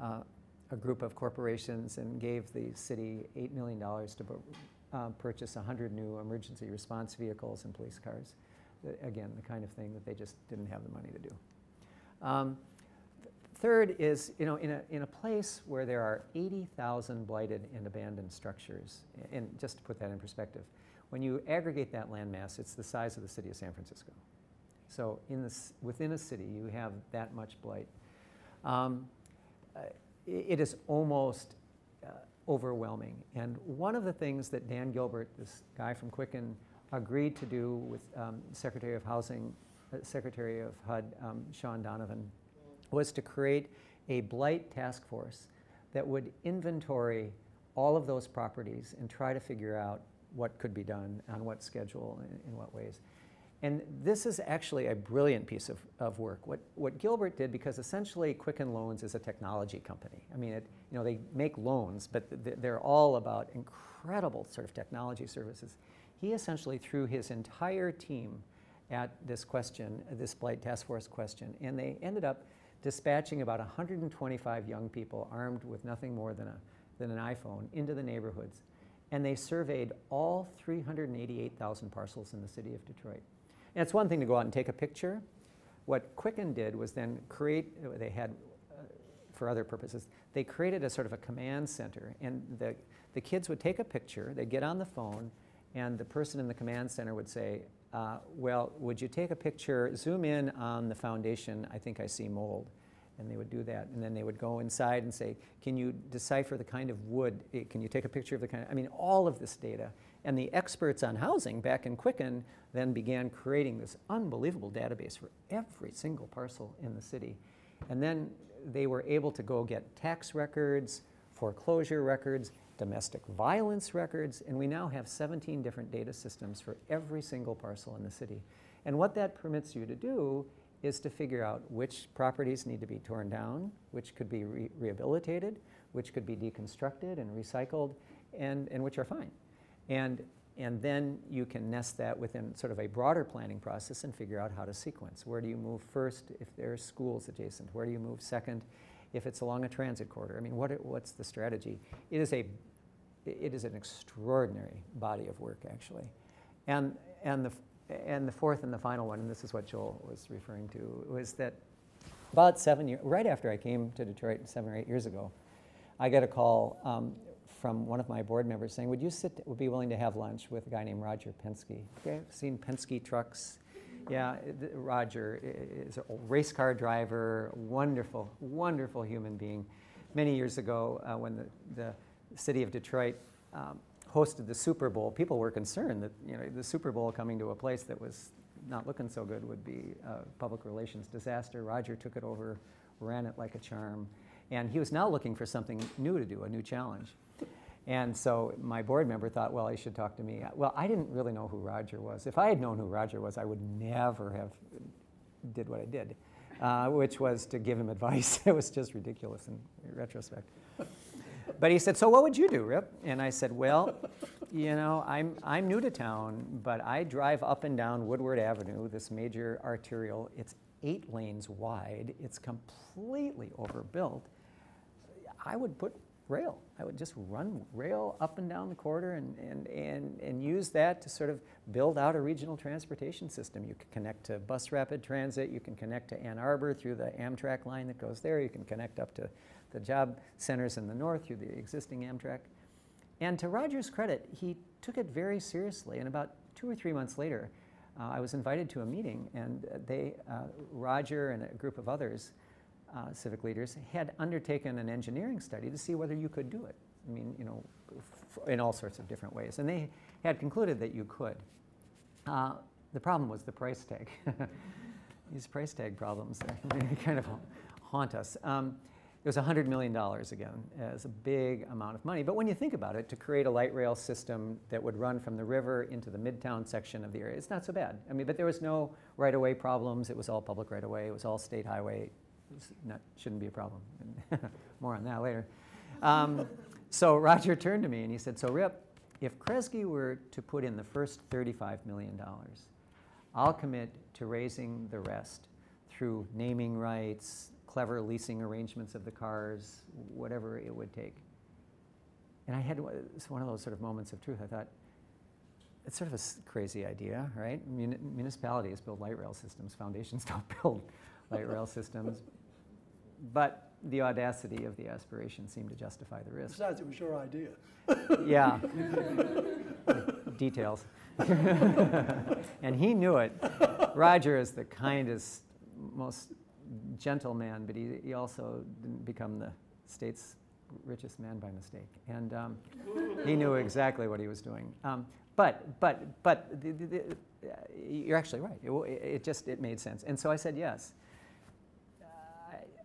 a group of corporations and gave the city $8 million to purchase 100 new emergency response vehicles and police cars. Again, the kind of thing that they just didn't have the money to do. Third is, in a place where there are 80,000 blighted and abandoned structures, and just to put that in perspective, when you aggregate that land mass, it's the size of the city of San Francisco. So within a city, you have that much blight. It is almost overwhelming. And one of the things that Dan Gilbert, this guy from Quicken, agreed to do with Secretary of Housing, Secretary of HUD, Sean Donovan, was to create a blight task force that would inventory all of those properties and try to figure out what could be done, on what schedule, in what ways. And this is actually a brilliant piece of work. What Gilbert did, because essentially Quicken Loans is a technology company. I mean, they make loans, but they're all about incredible sort of technology services. He essentially threw his entire team at this question, this blight task force question, and they ended up dispatching about 125 young people armed with nothing more than an iPhone into the neighborhoods and they surveyed all 388,000 parcels in the city of Detroit. And it's one thing to go out and take a picture. What Quicken did was then create, they had, for other purposes, they created a sort of a command center, and the kids would take a picture, they'd get on the phone, and the person in the command center would say, well, would you take a picture, zoom in on the foundation, I think I see mold. And they would do that, and then they would go inside and say, can you decipher the kind of wood, can you take a picture of the kind of, I mean, all of this data. And the experts on housing back in Quicken then began creating this unbelievable database for every single parcel in the city. And then they were able to go get tax records, foreclosure records, domestic violence records, and we now have 17 different data systems for every single parcel in the city. And what that permits you to do is to figure out which properties need to be torn down, which could be rehabilitated, which could be deconstructed and recycled, and which are fine. And then you can nest that within sort of a broader planning process and figure out how to sequence. Where do you move first if there are schools adjacent? Where do you move second if it's along a transit corridor? I mean, what's the strategy? It is an extraordinary body of work, actually. And the fourth and the final one, and this is what Joel was referring to, was that about 7 years, right after I came to Detroit 7 or 8 years ago, I got a call from one of my board members saying, would be willing to have lunch with a guy named Roger Penske? Okay, I've seen Penske trucks. Yeah, Roger is a race car driver, wonderful, wonderful human being. Many years ago, when the city of Detroit hosted the Super Bowl, people were concerned that the Super Bowl coming to a place that was not looking so good would be a public relations disaster. Roger took it over, ran it like a charm, and he was now looking for something new to do, a new challenge. And so my board member thought, well, he should talk to me. Well, I didn't really know who Roger was. If I had known who Roger was, I would never have did what I did, which was to give him advice. It was just ridiculous in retrospect. But he said, so what would you do, Rip? And I said, well, I'm new to town, but I drive up and down Woodward Avenue, this major arterial. It's 8 lanes wide. It's completely overbuilt. I would put rail. I would just run rail up and down the corridor and use that to sort of build out a regional transportation system. You can connect to bus rapid transit. You can connect to Ann Arbor through the Amtrak line that goes there. You can connect up to the job centers in the north through the existing Amtrak. And to Roger's credit, he took it very seriously. And about 2 or 3 months later, I was invited to a meeting, and Roger and a group of others, civic leaders, had undertaken an engineering study to see whether you could do it. I mean, in all sorts of different ways. And they had concluded that you could. The problem was the price tag. These price tag problems kind of haunt us. It was $100 million again, as a big amount of money. But when you think about it, to create a light rail system that would run from the river into the midtown section of the area, it's not so bad. I mean, but there was no right-of-way problems. It was all public right-of-way. It was all state highway. Shouldn't be a problem. More on that later. So Roger turned to me and he said, so Rip, if Kresge were to put in the first $35 million, I'll commit to raising the rest through naming rights, clever leasing arrangements of the cars, whatever it would take. And I had one of those sort of moments of truth. I thought, it's sort of a crazy idea, right? Municipalities build light rail systems. Foundations don't build light rail systems. But the audacity of the aspiration seemed to justify the risk. Besides, it was your idea. Yeah. Details. And he knew it. Roger is the kindest, most gentle man, but he also didn't become the state's richest man by mistake. And he knew exactly what he was doing. But you're actually right. It made sense. And so I said yes.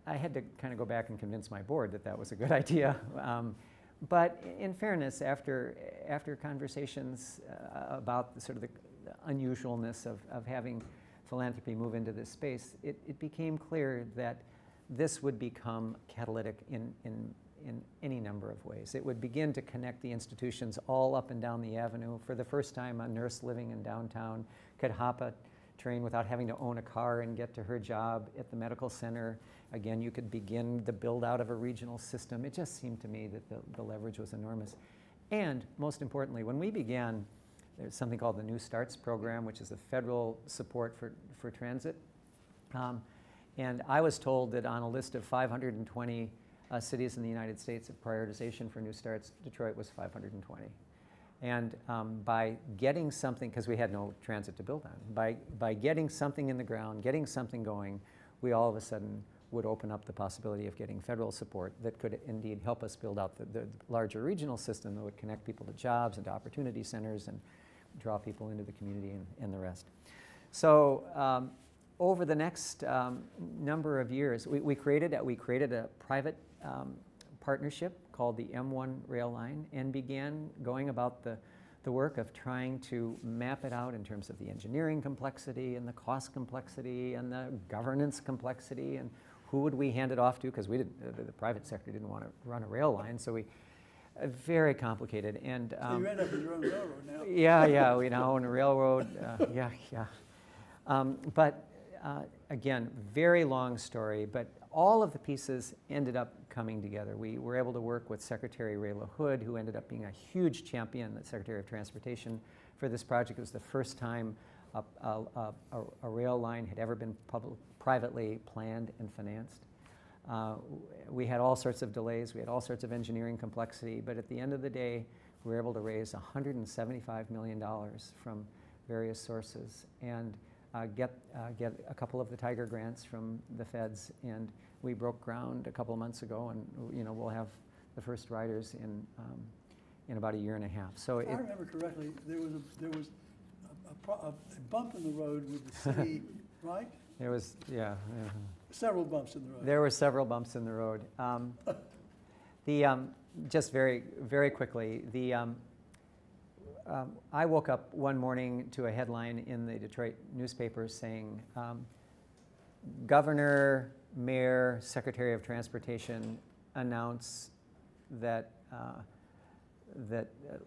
I had to kind of go back and convince my board that that was a good idea. But in fairness, after conversations about the sort of the unusualness of having philanthropy move into this space, it became clear that this would become catalytic in any number of ways. It would begin to connect the institutions all up and down the avenue. For the first time, a nurse living in downtown could hop a train without having to own a car and get to her job at the medical center. Again, you could begin the build out of a regional system. It just seemed to me that the leverage was enormous. And most importantly, when we began, there's something called the New Starts program, which is the federal support for transit. And I was told that on a list of 520 cities in the United States of prioritization for New Starts, Detroit was 520. And by getting something, because we had no transit to build on, by getting something in the ground, getting something going, we all of a sudden would open up the possibility of getting federal support that could indeed help us build out the larger regional system that would connect people to jobs and to opportunity centers and draw people into the community and the rest. So over the next number of years, we created a private partnership called the M1 rail line and began going about the work of trying to map it out in terms of the engineering complexity and the cost complexity and the governance complexity and who would we hand it off to, because we didn't, the private sector didn't want to run a rail line, so we, very complicated. And you end up with your own railroad now. Yeah, we now own a railroad, but again, very long story, but all of the pieces ended up coming together. We were able to work with Secretary Ray LaHood, who ended up being a huge champion, the Secretary of Transportation, for this project. It was the first time a rail line had ever been privately planned and financed. We had all sorts of delays, we had all sorts of engineering complexity, but at the end of the day, we were able to raise $175 million from various sources and get a couple of the Tiger grants from the feds, and we broke ground a couple of months ago, and we'll have the first riders in about a year and a half. So if I remember correctly, there was a bump in the road with the city, right? There was, yeah. Several bumps in the road. There were several bumps in the road. Just very, very quickly, I woke up one morning to a headline in the Detroit newspaper saying, Governor, Mayor, Secretary of Transportation announce that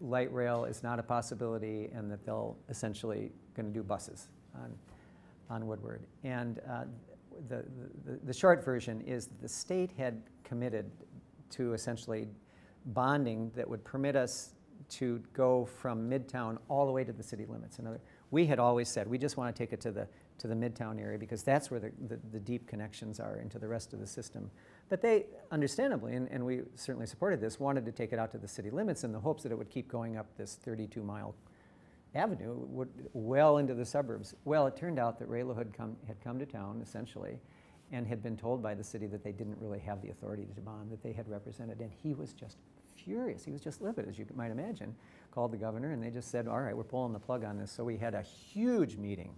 light rail is not a possibility and that they'll essentially going to do buses on Woodward. And the short version is that the state had committed to essentially bonding that would permit us to go from Midtown all the way to the city limits. We had always said we just want to take it to the Midtown area because that's where the deep connections are into the rest of the system. But they, understandably, and we certainly supported this, wanted to take it out to the city limits in the hopes that it would keep going up this 32-mile avenue well into the suburbs. Well, it turned out that Ray LaHood had come to town, essentially, and had been told by the city that they didn't really have the authority to bond that they had represented, and he was just furious. He was just livid, as you might imagine. Called the governor, and they just said, all right, we're pulling the plug on this. So we had a huge meeting.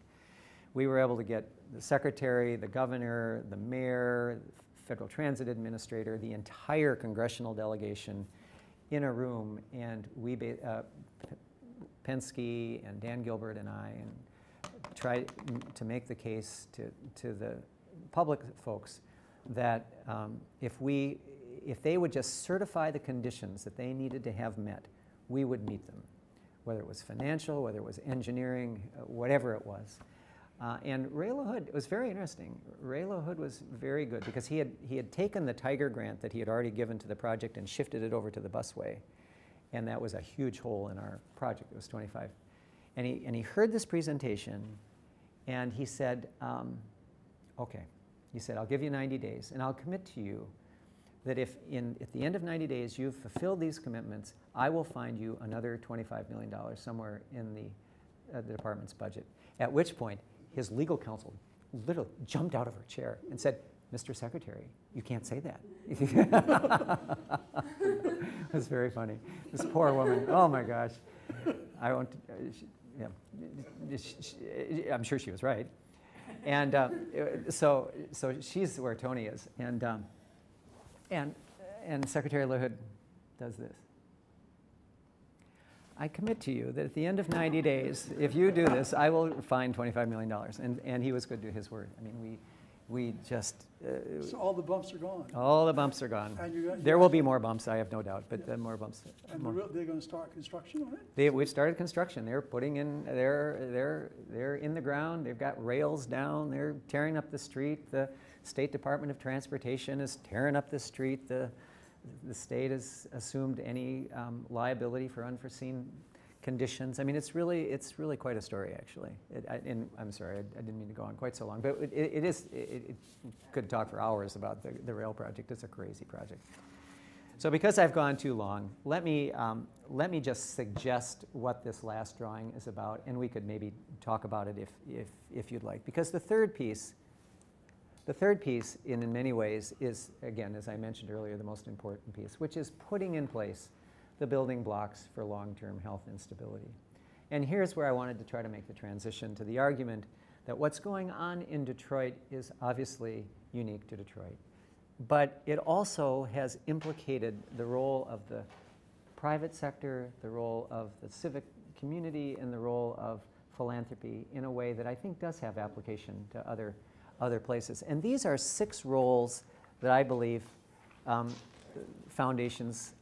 We were able to get the secretary, the governor, the mayor, the federal transit administrator, the entire congressional delegation in a room, and we, Penske and Dan Gilbert and I, and tried to make the case to the public folks that if they would just certify the conditions that they needed to have met, we would meet them, whether it was financial, whether it was engineering, whatever it was. And Ray LaHood, it was very interesting. Ray LaHood was very good because he had taken the Tiger grant that he had already given to the project and shifted it over to the busway. And that was a huge hole in our project. It was 25. And he heard this presentation, and he said, okay. He said, I'll give you 90 days, and I'll commit to you that if at the end of 90 days you've fulfilled these commitments, I will find you another $25 million somewhere in the department's budget. At which point, his legal counsel literally jumped out of her chair and said, Mr. Secretary, you can't say that. It was very funny. This poor woman, oh my gosh. I won't, I'm sure she was right. And so she's where Tony is. And Secretary LaHood does this. I commit to you that at the end of 90 days, if you do this, I will find $25 million. And he was good to his word. I mean, we just... so all the bumps are gone? All the bumps are gone. There will be more bumps, I have no doubt, but more bumps. And they're going to start construction on it? We've started construction. They're putting in, they're in the ground. They've got rails down. They're tearing up the street. The State Department of Transportation is tearing up the street. The the state has assumed any liability for unforeseen conditions. I mean, it's really quite a story, actually. And I'm sorry, I didn't mean to go on quite so long, but it could talk for hours about the rail project. It's a crazy project. So because I've gone too long, let me just suggest what this last drawing is about, and we could maybe talk about it if you'd like. Because the third piece, in many ways, is, again, as I mentioned earlier, the most important piece, which is putting in place the building blocks for long-term health and stability. And here's where I wanted to try to make the transition to the argument that what's going on in Detroit is obviously unique to Detroit. But it also has implicated the role of the private sector, the role of the civic community, and the role of philanthropy in a way that I think does have application to other places. And these are 6 roles that I believe foundations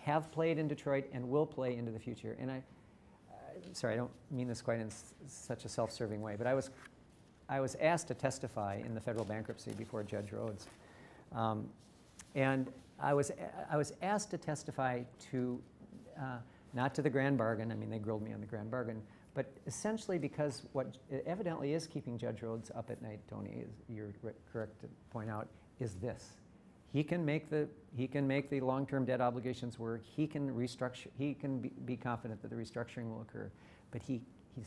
have played in Detroit and will play into the future. And sorry, I don't mean this quite in such a self-serving way, but I was asked to testify in the federal bankruptcy before Judge Rhodes. And I was asked to testify to, not to the grand bargain. I mean, they grilled me on the grand bargain, but essentially because what evidently is keeping Judge Rhodes up at night, Tony, you're correct to point out, is this. He can make the long-term debt obligations work. He can restructure. He can be confident that the restructuring will occur, but he's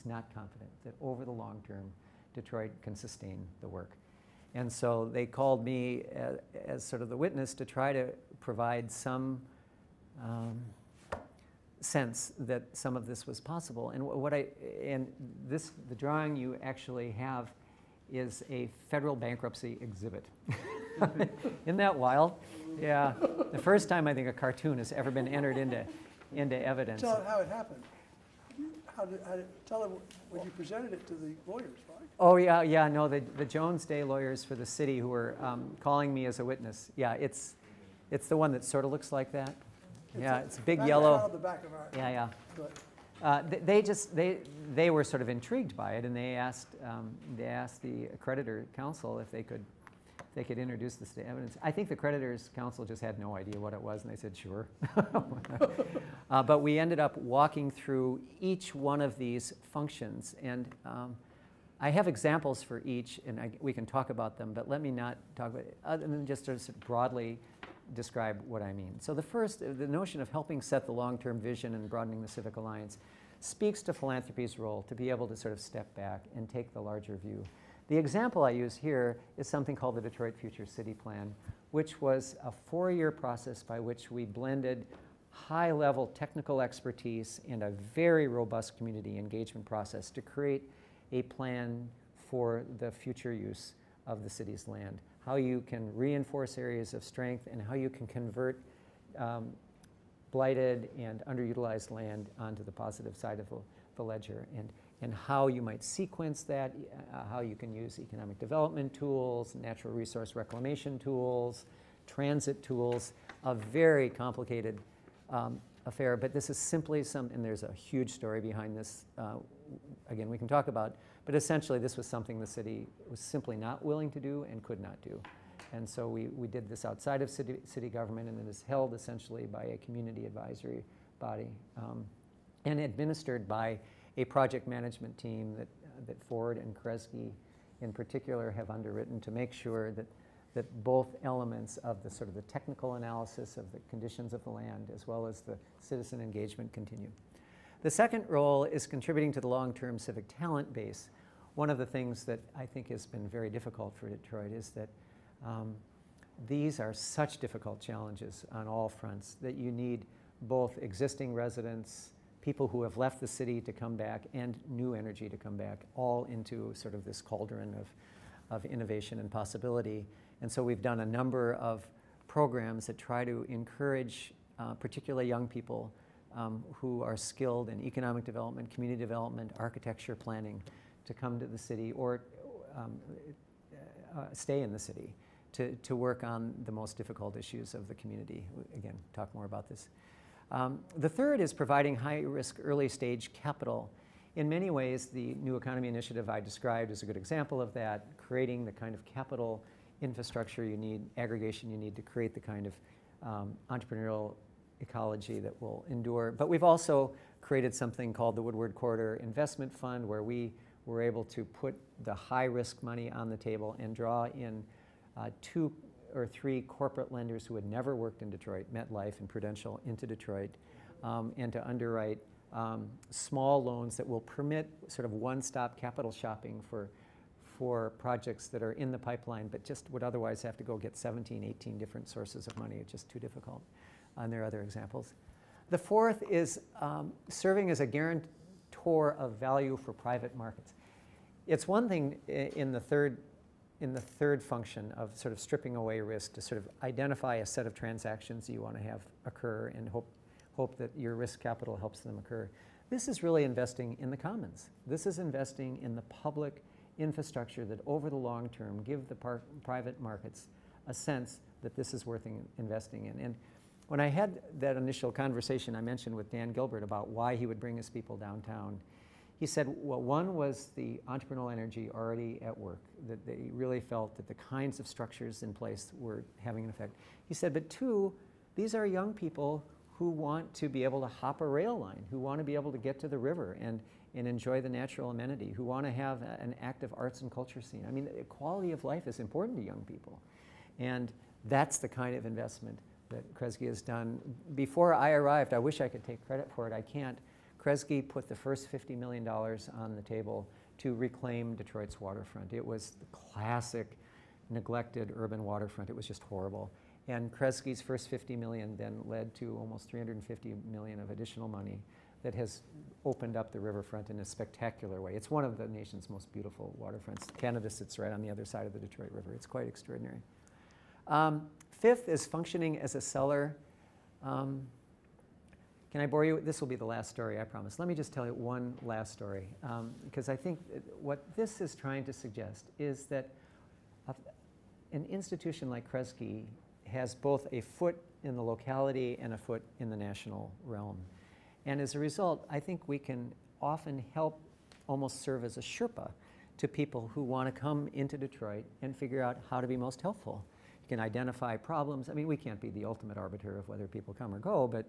not confident that over the long term, Detroit can sustain the work. And so they called me as sort of the witness to try to provide some sense that some of this was possible. And the drawing you actually have is a federal bankruptcy exhibit. Isn't that wild? Yeah. The first time I think a cartoon has ever been entered into evidence. Tell how it happened. Tell them when you presented it to the lawyers, right? Oh, yeah, no, the Jones Day lawyers for the city who were calling me as a witness. Yeah, it's the one that sort of looks like that. It's big yellow. The back of our, yeah. They were sort of intrigued by it, and they asked the creditor counsel if they could introduce this to evidence. I think the creditors counsel just had no idea what it was, and they said sure. But we ended up walking through each one of these functions, and I have examples for each, and we can talk about them, but let me not talk about it, other than just to broadly describe what I mean. So the notion of helping set the long-term vision and broadening the civic alliance speaks to philanthropy's role to be able to sort of step back and take the larger view. The example I use here is something called the Detroit Future City Plan, which was a 4-year process by which we blended high-level technical expertise and a very robust community engagement process to create a plan for the future use of the city's land, how you can reinforce areas of strength, and how you can convert blighted and underutilized land onto the positive side of the ledger, and how you might sequence that, how you can use economic development tools, natural resource reclamation tools, transit tools, a very complicated affair, but this is simply and there's a huge story behind this, again, we can talk about, but essentially this was something the city was simply not willing to do and could not do. And so we did this outside of city government, and it is held essentially by a community advisory body and administered by a project management team that Ford and Kresge in particular have underwritten to make sure that both elements of the sort of the technical analysis of the conditions of the land as well as the citizen engagement continue. The second role is contributing to the long-term civic talent base. One of the things that I think has been very difficult for Detroit is that these are such difficult challenges on all fronts that you need both existing residents, people who have left the city to come back, and new energy to come back, all into sort of this cauldron of innovation and possibility. And so we've done a number of programs that try to encourage particularly young people who are skilled in economic development, community development, architecture planning to come to the city or stay in the city to work on the most difficult issues of the community. Again, talk more about this. The third is providing high-risk early-stage capital. In many ways, the New Economy Initiative I described is a good example of that, creating the kind of capital infrastructure you need, aggregation you need to create the kind of entrepreneurial ecology that will endure. But we've also created something called the Woodward Corridor Investment Fund, where we were able to put the high-risk money on the table and draw in 2 or 3 corporate lenders who had never worked in Detroit, MetLife and Prudential, into Detroit, and to underwrite small loans that will permit sort of one-stop capital shopping for projects that are in the pipeline but just would otherwise have to go get 17, 18 different sources of money. It's just too difficult. And there are other examples. The fourth is serving as a guarantor of value for private markets. It's one thing in the third function of sort of stripping away risk to sort of identify a set of transactions you want to have occur and hope that your risk capital helps them occur. This is really investing in the commons. This is investing in the public infrastructure that over the long term give the private markets a sense that this is worth investing in. And when I had that initial conversation I mentioned with Dan Gilbert about why he would bring his people downtown, he said, well, one was the entrepreneurial energy already at work, that they really felt that the kinds of structures in place were having an effect. He said, but 2, these are young people who want to be able to hop a rail line, who want to be able to get to the river and enjoy the natural amenity, who want to have an active arts and culture scene. I mean, quality of life is important to young people. And that's the kind of investment that Kresge has done. Before I arrived, I wish I could take credit for it. I can't. Kresge put the first $50 million on the table to reclaim Detroit's waterfront. It was the classic neglected urban waterfront. It was just horrible. And Kresge's first $50 million then led to almost $350 million of additional money that has opened up the riverfront in a spectacular way. It's one of the nation's most beautiful waterfronts. Canada sits right on the other side of the Detroit River. It's quite extraordinary. Fifth is functioning as a seller. Can I bore you? This will be the last story, I promise. Let me just tell you one last story, because I think what this is trying to suggest is that an institution like Kresge has both a foot in the locality and a foot in the national realm. And as a result, I think we can often help almost serve as a Sherpa to people who want to come into Detroit and figure out how to be most helpful. You can identify problems. I mean, we can't be the ultimate arbiter of whether people come or go, but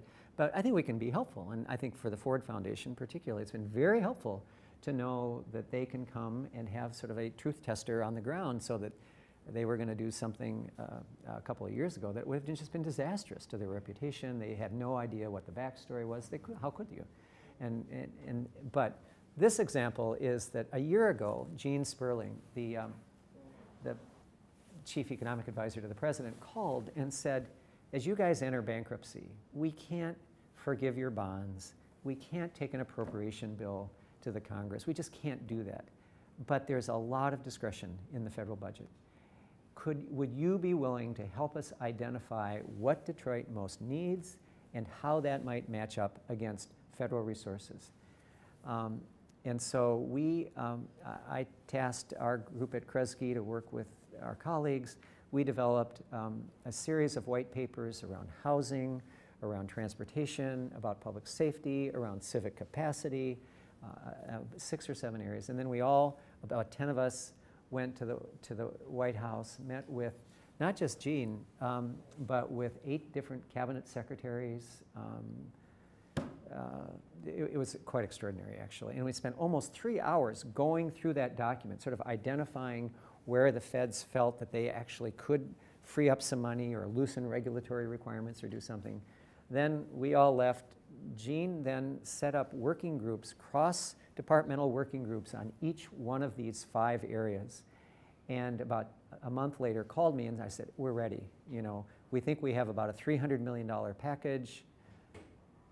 I think we can be helpful. And I think for the Ford Foundation particularly, it's been very helpful to know that they can come and have sort of a truth tester on the ground, so that they were going to do something a couple of years ago that would have just been disastrous to their reputation. They had no idea what the backstory was. How could you? But this example is that a year ago, Gene Sperling, the chief economic advisor to the president, called and said, as you guys enter bankruptcy, we can't forgive your bonds. We can't take an appropriation bill to the Congress. We just can't do that. But there's a lot of discretion in the federal budget. Would you be willing to help us identify what Detroit most needs and how that might match up against federal resources? And so I tasked our group at Kresge to work with our colleagues. We developed a series of white papers around housing, around transportation, about public safety, around civic capacity, 6 or 7 areas. And then we all, about 10 of us, went to the White House, met with not just Gene, but with 8 different cabinet secretaries. It was quite extraordinary, actually. And we spent almost 3 hours going through that document, sort of identifying where the feds felt that they actually could free up some money or loosen regulatory requirements or do something. Then we all left. Gene then set up working groups, cross-departmental working groups on each one of these 5 areas. And about a month later called me and I said, we're ready. You know, we think we have about a $300 million package.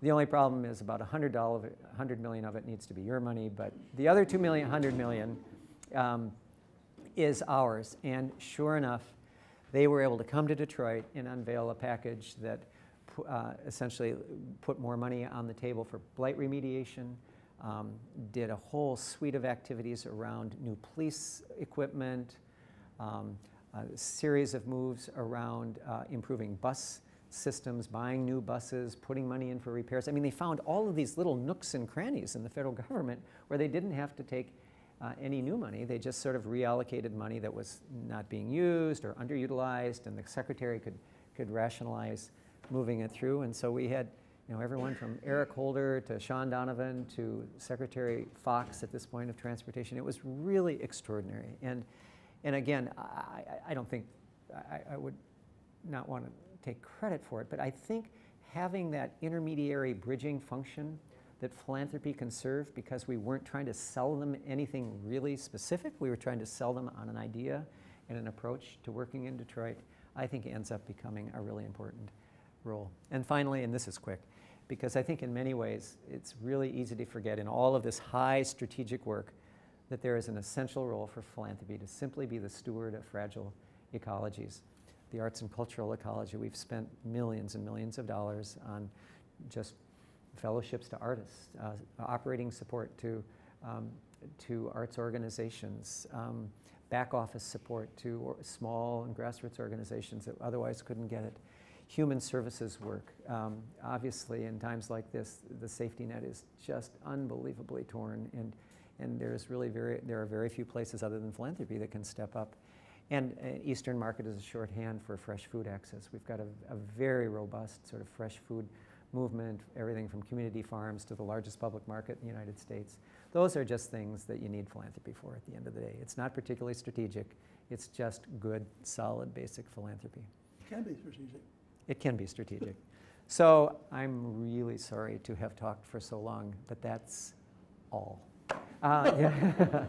The only problem is about $100 million of it needs to be your money, but the other $100 million is ours. And sure enough, they were able to come to Detroit and unveil a package that essentially put more money on the table for blight remediation, did a whole suite of activities around new police equipment, a series of moves around improving bus systems, buying new buses, putting money in for repairs. I mean, they found all of these little nooks and crannies in the federal government where they didn't have to take any new money. They just sort of reallocated money that was not being used or underutilized, and the secretary could rationalize moving it through. And so we had, you know, everyone from Eric Holder to Sean Donovan to Secretary Fox at this point of transportation. It was really extraordinary. And again, I don't think, I would not want to take credit for it, but I think having that intermediary bridging function that philanthropy can serve, because we weren't trying to sell them anything really specific, we were trying to sell them on an idea and an approach to working in Detroit, I think ends up becoming a really important role. And finally, and this is quick, because I think in many ways it's really easy to forget in all of this high strategic work that there is an essential role for philanthropy to simply be the steward of fragile ecologies. The arts and cultural ecology, we've spent millions and millions of dollars on just fellowships to artists, operating support to arts organizations, back office support to small and grassroots organizations that otherwise couldn't get it. Human services work. Obviously, in times like this, the safety net is just unbelievably torn, and there are very few places other than philanthropy that can step up. And Eastern Market is a shorthand for fresh food access. We've got a very robust sort of fresh food movement, everything from community farms to the largest public market in the United States. Those are just things that you need philanthropy for at the end of the day. It's not particularly strategic. It's just good, solid, basic philanthropy. It can be strategic. It can be strategic. So I'm really sorry to have talked for so long, but that's all. Yeah.